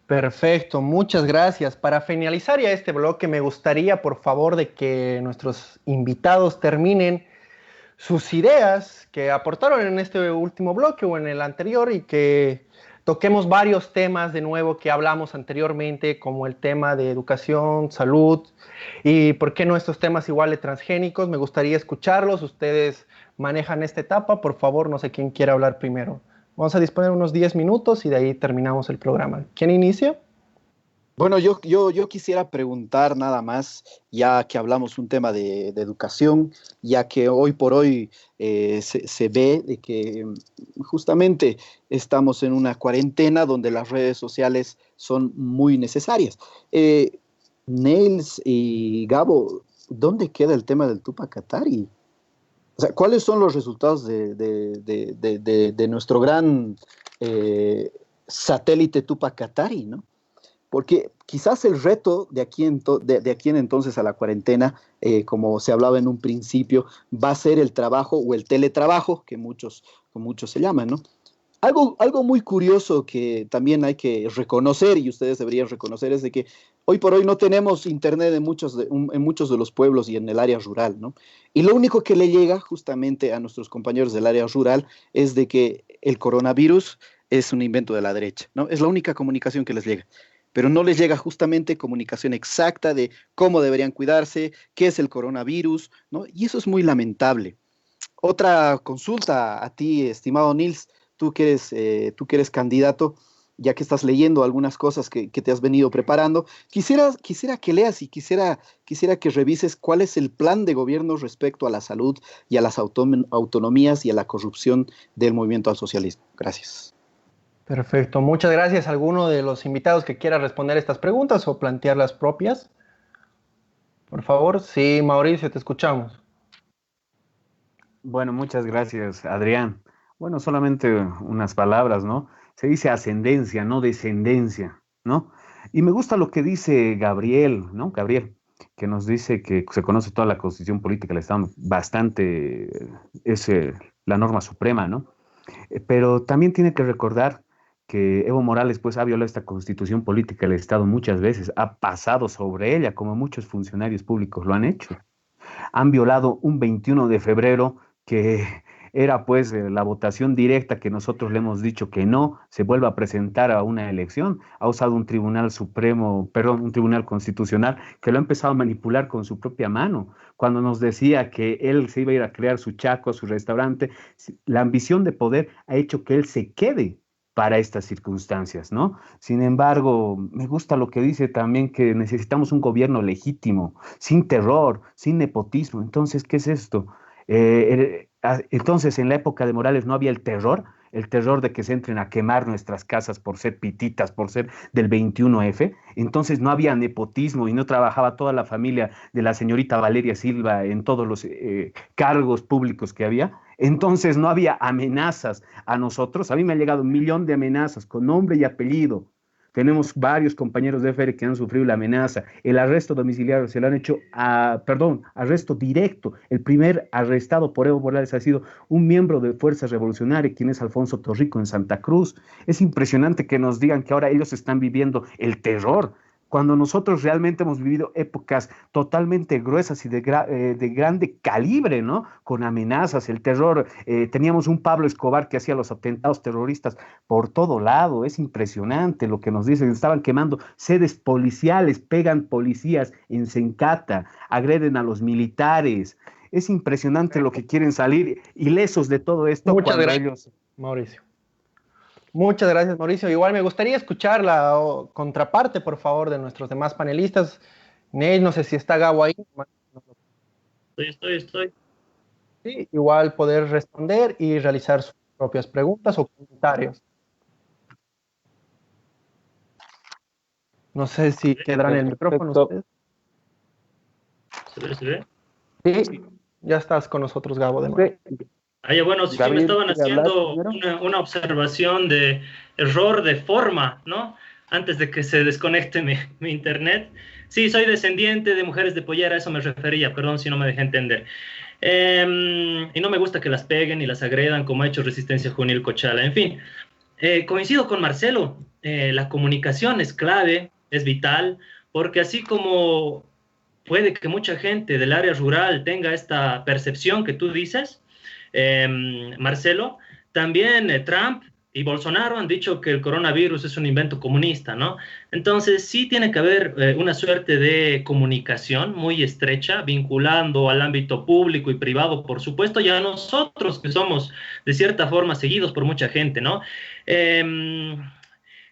Perfecto, muchas gracias. Para finalizar ya este bloque, me gustaría, por favor, de que nuestros invitados terminen sus ideas que aportaron en este último bloque o en el anterior y que toquemos varios temas de nuevo que hablamos anteriormente, como el tema de educación, salud y, ¿por qué no, estos temas igual de transgénicos? Me gustaría escucharlos. Ustedes manejan esta etapa. Por favor, no sé quién quiere hablar primero. Vamos a disponer unos 10 minutos y de ahí terminamos el programa. ¿Quién inicia? Bueno, yo quisiera preguntar nada más, ya que hablamos un tema de educación, ya que hoy por hoy se ve de que justamente estamos en una cuarentena donde las redes sociales son muy necesarias. Nels y Gabo, ¿dónde queda el tema del Tupac Katari? O sea, ¿cuáles son los resultados de nuestro gran satélite Tupac Katari, ¿no? Porque quizás el reto de aquí en entonces a la cuarentena, como se hablaba en un principio, va a ser el trabajo o el teletrabajo, que muchos se llaman, ¿no? Algo muy curioso que también hay que reconocer, y ustedes deberían reconocer, es de que hoy por hoy no tenemos internet en muchos de los pueblos y en el área rural, ¿no? Y lo único que le llega justamente a nuestros compañeros del área rural es de que el coronavirus es un invento de la derecha, ¿no? Es la única comunicación que les llega. pero no les llega justamente comunicación exacta de cómo deberían cuidarse, qué es el coronavirus, ¿no? Y eso es muy lamentable. Otra consulta a ti, estimado Nils, tú que eres candidato, ya que estás leyendo algunas cosas que te has venido preparando, quisiera que leas y quisiera que revises cuál es el plan de gobierno respecto a la salud y a las autonomías y a la corrupción del movimiento al socialismo. Gracias. Perfecto, muchas gracias. ¿Alguno de los invitados que quiera responder estas preguntas o plantear las propias? Por favor, sí, Mauricio, te escuchamos. Bueno, muchas gracias, Adrián. Bueno, solamente unas palabras, ¿no? Se dice ascendencia, no descendencia, ¿no? Y me gusta lo que dice Gabriel, ¿no? Gabriel, que nos dice que se conoce toda la constitución política del Estado, bastante, es la norma suprema, ¿no? Pero también tiene que recordar que Evo Morales, pues, ha violado esta constitución política del Estado muchas veces, ha pasado sobre ella, como muchos funcionarios públicos lo han hecho. Han violado un 21 de febrero que era pues la votación directa que nosotros le hemos dicho que no se vuelva a presentar a una elección. Ha usado un tribunal supremo, perdón, un tribunal constitucional que lo ha empezado a manipular con su propia mano. Cuando nos decía que él se iba a ir a crear su chaco, su restaurante, la ambición de poder ha hecho que él se quede para estas circunstancias, ¿no? Sin embargo, me gusta lo que dice también que necesitamos un gobierno legítimo, sin terror, sin nepotismo. Entonces, ¿qué es esto? Entonces, en la época de Morales no había el terror de que se entren a quemar nuestras casas por ser pititas, por ser del 21F. Entonces no había nepotismo y no trabajaba toda la familia de la señorita Valeria Silva en todos los cargos públicos que había. Entonces no había amenazas a nosotros. A mí me ha llegado 1 millón de amenazas con nombre y apellido. Tenemos varios compañeros de FR que han sufrido la amenaza. El arresto domiciliario se lo han hecho arresto directo. El primer arrestado por Evo Morales ha sido un miembro de Fuerza Revolucionaria, quien es Alfonso Torrico en Santa Cruz. Es impresionante que nos digan que ahora ellos están viviendo el terror, cuando nosotros realmente hemos vivido épocas totalmente gruesas y de grande calibre, ¿no? Con amenazas, el terror. Teníamos un Pablo Escobar que hacía los atentados terroristas por todo lado. Es impresionante lo que nos dicen. Estaban quemando sedes policiales, pegan policías en Sencata, agreden a los militares. Es impresionante lo que quieren salir ilesos de todo esto. Muchas gracias, Mauricio. Muchas gracias, Mauricio. Igual me gustaría escuchar la contraparte, por favor, de nuestros demás panelistas. Ney, no sé si está Gabo ahí. Estoy. Sí, igual poder responder y realizar sus propias preguntas o comentarios. No sé si tendrán el micrófono ustedes. ¿Se ve? Sí, ya estás con nosotros, Gabo, de nuevo. Bueno, sí, me estaban haciendo una observación de error de forma, ¿no? Antes de que se desconecte mi internet. Sí, soy descendiente de mujeres de pollera, a eso me refería, perdón si no me dejé entender. Y no me gusta que las peguen y las agredan como ha hecho Resistencia Juvenil Cochala. En fin, coincido con Marcelo, la comunicación es clave, es vital, porque así como puede que mucha gente del área rural tenga esta percepción que tú dices, Marcelo, también Trump y Bolsonaro han dicho que el coronavirus es un invento comunista, ¿no? Entonces sí tiene que haber una suerte de comunicación muy estrecha, vinculando al ámbito público y privado, por supuesto, y a nosotros que somos de cierta forma seguidos por mucha gente, ¿no?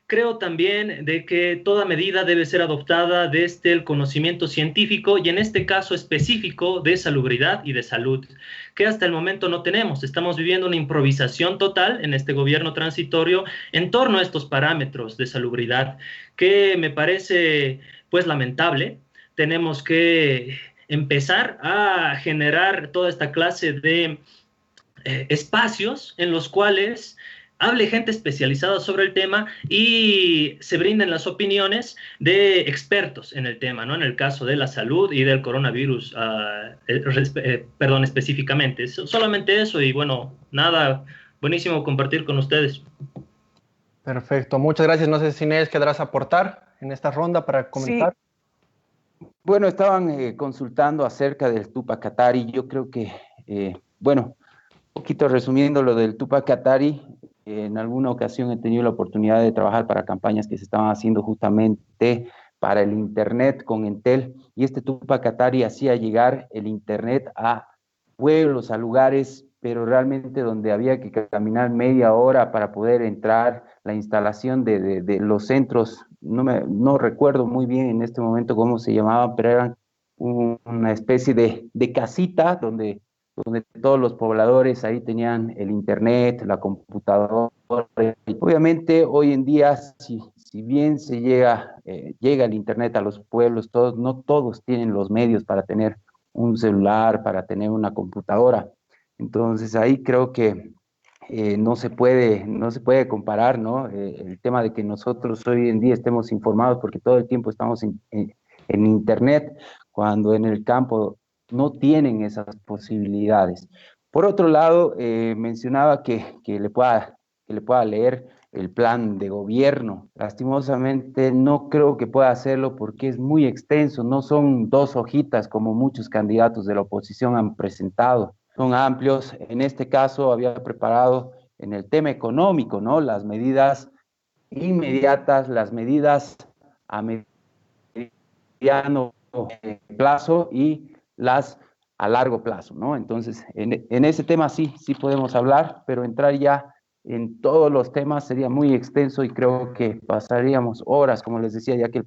Creo también de que toda medida debe ser adoptada desde el conocimiento científico y en este caso específico de salubridad y de salud, que hasta el momento no tenemos. Estamos viviendo una improvisación total en este gobierno transitorio en torno a estos parámetros de salubridad, que me parece pues lamentable. Tenemos que empezar a generar toda esta clase de espacios en los cuales hable gente especializada sobre el tema y se brinden las opiniones de expertos en el tema, ¿no? En el caso de la salud y del coronavirus, perdón, específicamente. Solamente eso y bueno, nada, buenísimo compartir con ustedes. Perfecto, muchas gracias. No sé si Inés querrás aportar en esta ronda para comentar. Sí. Bueno, estaban consultando acerca del Tupac Katari. Yo creo que, bueno, un poquito resumiendo lo del Tupac Katari, En alguna ocasión he tenido la oportunidad de trabajar para campañas que se estaban haciendo justamente para el Internet con Entel, y este Tupac Katari hacía llegar el Internet a pueblos, a lugares, pero realmente donde había que caminar media hora para poder entrar, la instalación de los centros, no recuerdo muy bien en este momento cómo se llamaban, pero eran una especie de casita donde todos los pobladores ahí tenían el internet, la computadora. Obviamente hoy en día, si bien llega el internet a los pueblos, no todos tienen los medios para tener un celular, para tener una computadora. Entonces ahí creo que no se puede comparar, ¿no? El tema de que nosotros hoy en día estemos informados porque todo el tiempo estamos en internet, cuando en el campo no tienen esas posibilidades. Por otro lado, mencionaba que le pueda leer el plan de gobierno. Lastimosamente no creo que pueda hacerlo porque es muy extenso, no son 2 hojitas como muchos candidatos de la oposición han presentado, son amplios. En este caso había preparado en el tema económico, ¿no? Las medidas inmediatas, las medidas a mediano plazo y las a largo plazo, ¿no? Entonces, en ese tema sí podemos hablar, pero entrar ya en todos los temas sería muy extenso y creo que pasaríamos horas, como les decía, ya que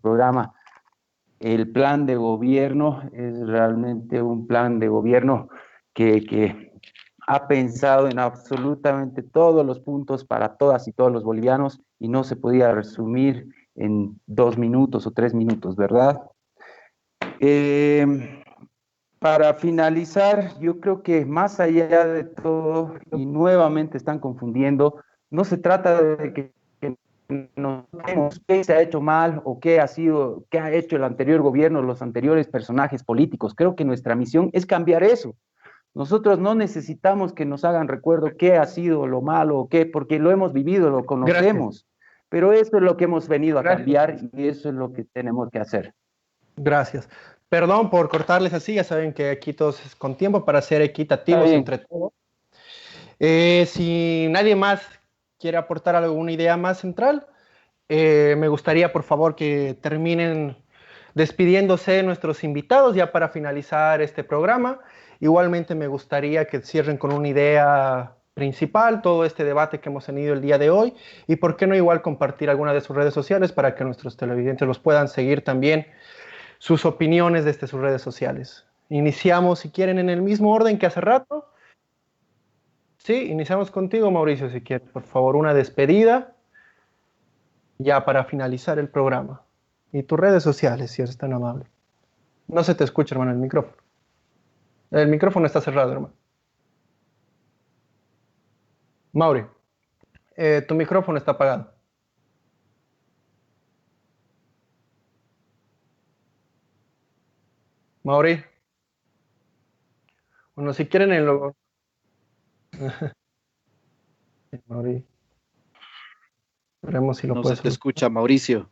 el plan de gobierno es realmente un plan de gobierno que ha pensado en absolutamente todos los puntos para todas y todos los bolivianos y no se podía resumir en 2 minutos o 3 minutos, ¿verdad? Eh, para finalizar, yo creo que más allá de todo, y nuevamente están confundiendo, no se trata de que no sabemos qué se ha hecho mal o qué ha hecho el anterior gobierno, los anteriores personajes políticos. Creo que nuestra misión es cambiar eso. Nosotros no necesitamos que nos hagan recuerdo qué ha sido lo malo o qué, porque lo hemos vivido, lo conocemos. Gracias. Pero eso es lo que hemos venido a cambiar y eso es lo que tenemos que hacer. Gracias. Perdón por cortarles así, ya saben que aquí todos es con tiempo para ser equitativos entre todos. Si nadie más quiere aportar alguna idea más central, me gustaría por favor que terminen despidiéndose nuestros invitados ya para finalizar este programa. Igualmente me gustaría que cierren con una idea principal todo este debate que hemos tenido el día de hoy y por qué no igual compartir alguna de sus redes sociales para que nuestros televidentes los puedan seguir también sus opiniones desde sus redes sociales. Iniciamos, si quieren, en el mismo orden que hace rato. Sí, iniciamos contigo, Mauricio, si quieres, por favor, una despedida ya para finalizar el programa. Y tus redes sociales, si eres tan amable. No se te escucha, hermano, el micrófono. El micrófono está cerrado, hermano. Mauri, tu micrófono está apagado. Mauri. Bueno, si quieren el logo. Mauri. Veremos si lo no puedes. Se te escucha, Mauricio.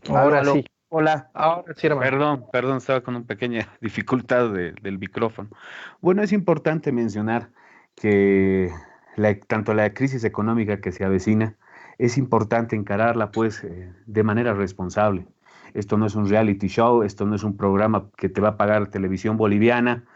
Ahora sí. Hola. Ahora sí, hermano. Perdón, estaba con una pequeña dificultad del micrófono. Bueno, es importante mencionar que tanto la crisis económica que se avecina, es importante encararla pues de manera responsable. Esto no es un reality show, esto no es un programa que te va a pagar televisión boliviana,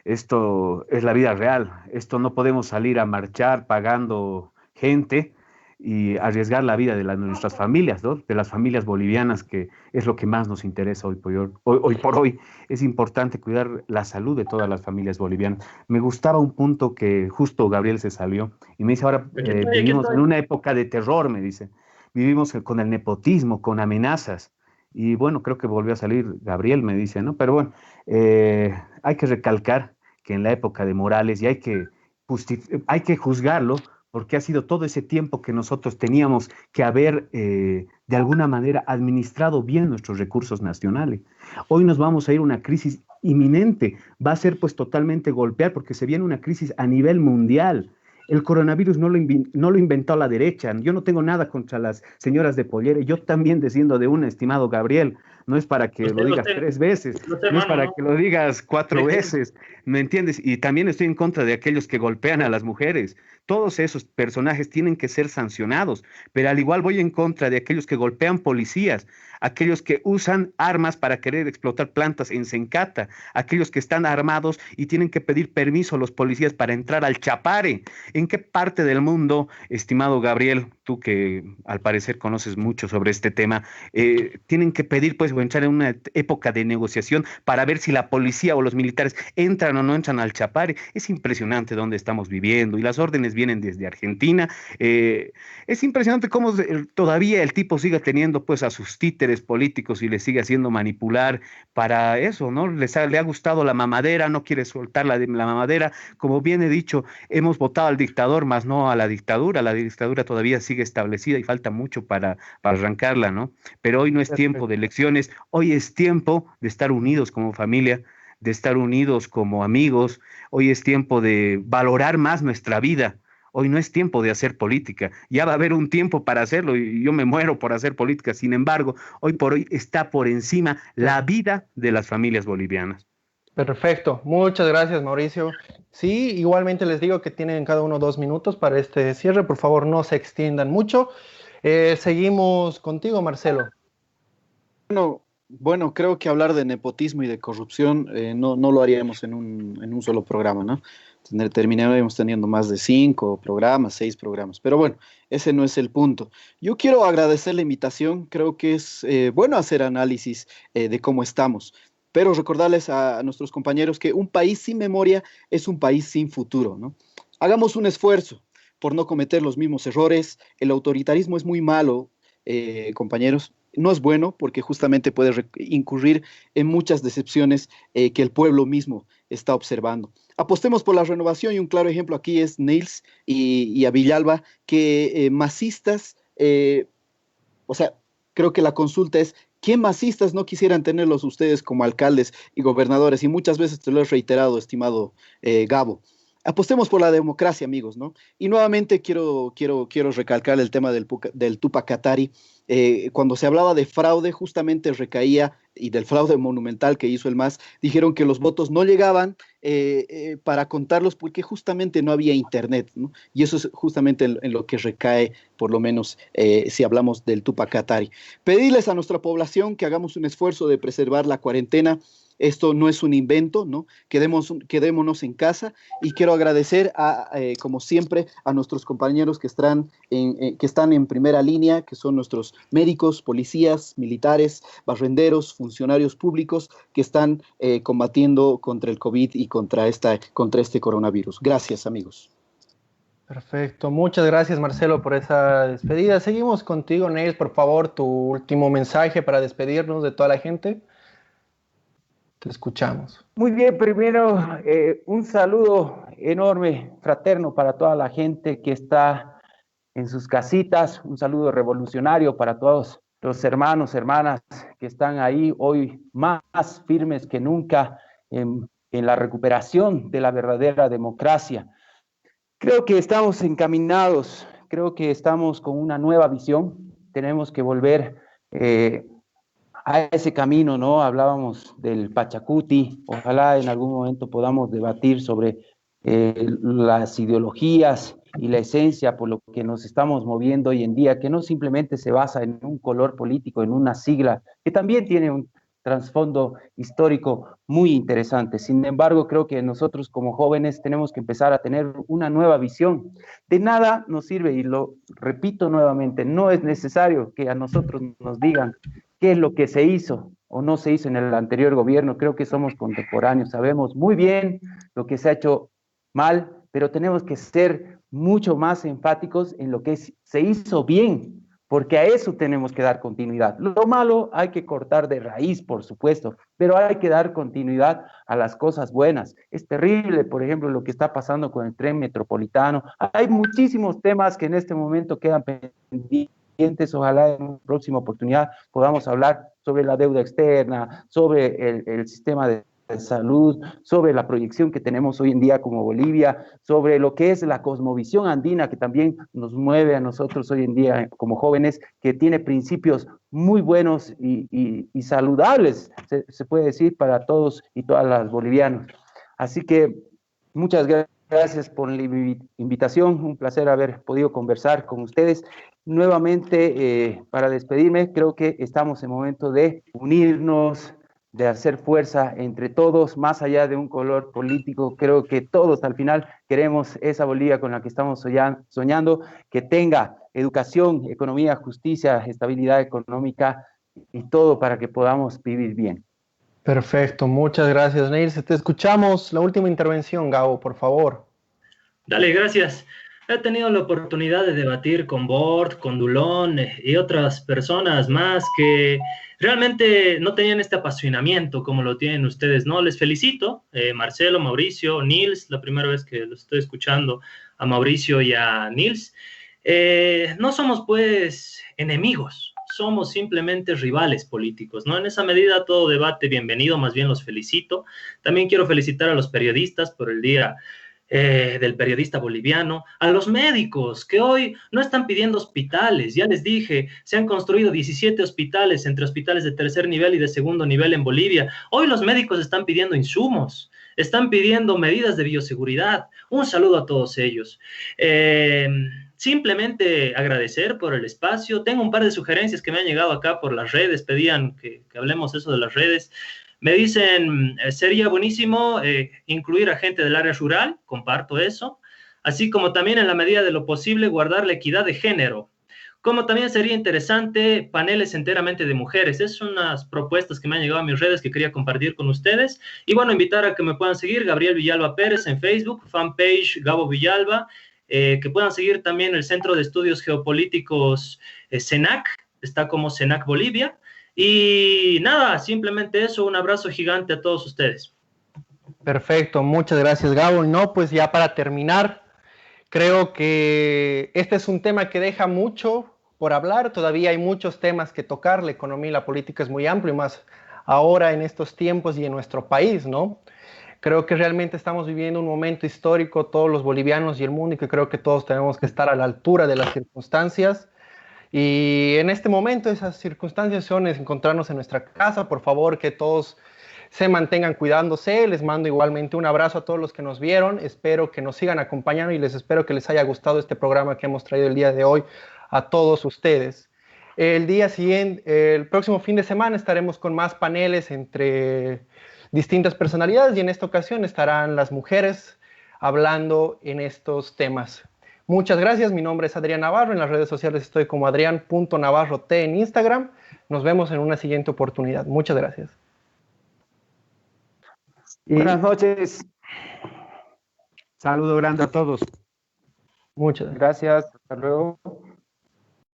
esto es la vida real. Esto no podemos salir a marchar pagando gente y arriesgar la vida de nuestras familias, ¿no? De las familias bolivianas, que es lo que más nos interesa hoy por hoy. Es importante cuidar la salud de todas las familias bolivianas. Me gustaba un punto que justo Gabriel se salió y me dice, ahora vivimos en una época de terror, me dice. Vivimos con el nepotismo, con amenazas. Y bueno, creo que volvió a salir Gabriel, me dice, ¿no? Pero bueno, hay que recalcar que en la época de Morales, y hay que juzgarlo, porque ha sido todo ese tiempo que nosotros teníamos que haber, de alguna manera, administrado bien nuestros recursos nacionales. Hoy nos vamos a ir a una crisis inminente, va a ser pues totalmente golpear, porque se viene una crisis a nivel mundial. El coronavirus no lo inventó la derecha. Yo no tengo nada contra las señoras de Pollera, yo también desciendo de una, estimado Gabriel. no es para que lo digas 3 veces, no es para que lo digas 4 veces, ¿me entiendes? Y también estoy en contra de aquellos que golpean a las mujeres. Todos esos personajes tienen que ser sancionados, pero al igual voy en contra de aquellos que golpean policías, aquellos que usan armas para querer explotar plantas en Sencata, aquellos que están armados y tienen que pedir permiso a los policías para entrar al Chapare. ¿En qué parte del mundo, estimado Gabriel, tú que al parecer conoces mucho sobre este tema, tienen que pedir pues o entrar en una época de negociación para ver si la policía o los militares entran o no entran al Chapare? Es impresionante dónde estamos viviendo y las órdenes vienen desde Argentina. Es impresionante cómo todavía el tipo siga teniendo pues a sus títeres políticos y le sigue haciendo manipular para eso, ¿no? Le ha gustado la mamadera, no quiere soltar la mamadera. Como bien he dicho, hemos votado al dictador, más no a la dictadura. La dictadura todavía sigue establecida y falta mucho para arrancarla, ¿no? Pero hoy no es tiempo de elecciones, hoy es tiempo de estar unidos como familia, de estar unidos como amigos, hoy es tiempo de valorar más nuestra vida. Hoy no es tiempo de hacer política, ya va a haber un tiempo para hacerlo y yo me muero por hacer política. Sin embargo, hoy por hoy está por encima la vida de las familias bolivianas. Perfecto, muchas gracias, Mauricio. Sí, igualmente les digo que tienen cada uno 2 minutos para este cierre. Por favor, no se extiendan mucho. Seguimos contigo, Marcelo. Bueno, creo que hablar de nepotismo y de corrupción no lo haríamos en un solo programa, ¿no? Terminaríamos teniendo más de 5 programas, 6 programas. Pero bueno, ese no es el punto. Yo quiero agradecer la invitación. Creo que es bueno hacer análisis de cómo estamos. Pero recordarles a nuestros compañeros que un país sin memoria es un país sin futuro, ¿no? Hagamos un esfuerzo por no cometer los mismos errores. El autoritarismo es muy malo, compañeros. No es bueno porque justamente puede incurrir en muchas decepciones que el pueblo mismo está observando. Apostemos por la renovación y un claro ejemplo aquí es Nils y a Villalba, que masistas, o sea, creo que la consulta es, ¿qué masistas no quisieran tenerlos ustedes como alcaldes y gobernadores? Y muchas veces te lo he reiterado, estimado Gabo. Apostemos por la democracia, amigos, ¿no? Y nuevamente quiero recalcar el tema del Tupac Katari. Cuando se hablaba de fraude, justamente recaía, y del fraude monumental que hizo el MAS, dijeron que los votos no llegaban para contarlos porque justamente no había internet, ¿no? Y eso es justamente en lo que recae, por lo menos si hablamos del Tupac Katari. Pedirles a nuestra población que hagamos un esfuerzo de preservar la cuarentena. Esto no es un invento, ¿no? Quedémonos en casa y quiero agradecer, como siempre, a nuestros compañeros que están en primera línea, que son nuestros médicos, policías, militares, barrenderos, funcionarios públicos que están combatiendo contra el COVID y contra este coronavirus. Gracias, amigos. Perfecto, muchas gracias, Marcelo, por esa despedida. Seguimos contigo, Neil, por favor, tu último mensaje para despedirnos de toda la gente. Te escuchamos. Muy bien, primero un saludo enorme, fraterno para toda la gente que está en sus casitas, un saludo revolucionario para todos los hermanos, hermanas que están ahí hoy más firmes que nunca en la recuperación de la verdadera democracia. Creo que estamos encaminados, creo que estamos con una nueva visión, tenemos que volver a ese camino, ¿no? Hablábamos del Pachacuti, ojalá en algún momento podamos debatir sobre las ideologías y la esencia por lo que nos estamos moviendo hoy en día, que no simplemente se basa en un color político, en una sigla, que también tiene un trasfondo histórico muy interesante. Sin embargo, creo que nosotros como jóvenes tenemos que empezar a tener una nueva visión. De nada nos sirve, y lo repito nuevamente, no es necesario que a nosotros nos digan qué es lo que se hizo o no se hizo en el anterior gobierno. Creo que somos contemporáneos, sabemos muy bien lo que se ha hecho mal, pero tenemos que ser mucho más enfáticos en lo que se hizo bien, porque a eso tenemos que dar continuidad. Lo malo hay que cortar de raíz, por supuesto, pero hay que dar continuidad a las cosas buenas. Es terrible, por ejemplo, lo que está pasando con el tren metropolitano. Hay muchísimos temas que en este momento quedan pendientes. Ojalá en una próxima oportunidad podamos hablar sobre la deuda externa, sobre el sistema de de salud, sobre la proyección que tenemos hoy en día como Bolivia, sobre lo que es la cosmovisión andina que también nos mueve a nosotros hoy en día como jóvenes, que tiene principios muy buenos y saludables, se puede decir, para todos y todas las bolivianos. Así que muchas gracias por la invitación, un placer haber podido conversar con ustedes. Nuevamente, para despedirme, creo que estamos en momento de unirnos, de hacer fuerza entre todos, más allá de un color político. Creo que todos al final queremos esa Bolivia con la que estamos soñando, que tenga educación, economía, justicia, estabilidad económica y todo para que podamos vivir bien. Perfecto, muchas gracias, Neil. Te escuchamos la última intervención, Gabo, por favor. Dale, gracias. He tenido la oportunidad de debatir con Bort, con Dulón y otras personas más que realmente no tenían este apasionamiento como lo tienen ustedes, ¿no? Les felicito, Marcelo, Mauricio, Nils, la primera vez que los estoy escuchando a Mauricio y a Nils. No somos pues enemigos, somos simplemente rivales políticos, ¿no? En esa medida todo debate bienvenido, más bien los felicito. También quiero felicitar a los periodistas por el día del periodista boliviano, a los médicos que hoy no están pidiendo hospitales, ya les dije, se han construido 17 hospitales entre hospitales de tercer nivel y de segundo nivel en Bolivia. Hoy los médicos están pidiendo insumos, están pidiendo medidas de bioseguridad. Un saludo a todos ellos. Simplemente agradecer por el espacio. Tengo un par de sugerencias que me han llegado acá por las redes, pedían que hablemos eso de las redes. Me dicen, sería buenísimo incluir a gente del área rural, comparto eso, así como también en la medida de lo posible guardar la equidad de género, como también sería interesante paneles enteramente de mujeres. Es unas propuestas que me han llegado a mis redes que quería compartir con ustedes. Y bueno, invitar a que me puedan seguir, Gabriel Villalba Pérez en Facebook, fanpage Gabo Villalba, que puedan seguir también el Centro de Estudios Geopolíticos CENAC, está como CENAC Bolivia. Y nada, simplemente eso, un abrazo gigante a todos ustedes. Perfecto, muchas gracias, Gabo. No, pues ya para terminar, creo que este es un tema que deja mucho por hablar, todavía hay muchos temas que tocar, la economía y la política es muy amplio, y más ahora en estos tiempos y en nuestro país, ¿no? Creo que realmente estamos viviendo un momento histórico, todos los bolivianos y el mundo, y que creo que todos tenemos que estar a la altura de las circunstancias. Y en este momento esas circunstancias son encontrarnos en nuestra casa. Por favor, que todos se mantengan cuidándose. Les mando igualmente un abrazo a todos los que nos vieron. Espero que nos sigan acompañando y les espero que les haya gustado este programa que hemos traído el día de hoy a todos ustedes. El día siguiente, el próximo fin de semana estaremos con más paneles entre distintas personalidades y en esta ocasión estarán las mujeres hablando en estos temas. Muchas gracias, mi nombre es Adrián Navarro, en las redes sociales estoy como adrian.navarrot en Instagram. Nos vemos en una siguiente oportunidad. Muchas gracias. Buenas noches. Saludo grande a todos. Muchas gracias. Gracias, hasta luego.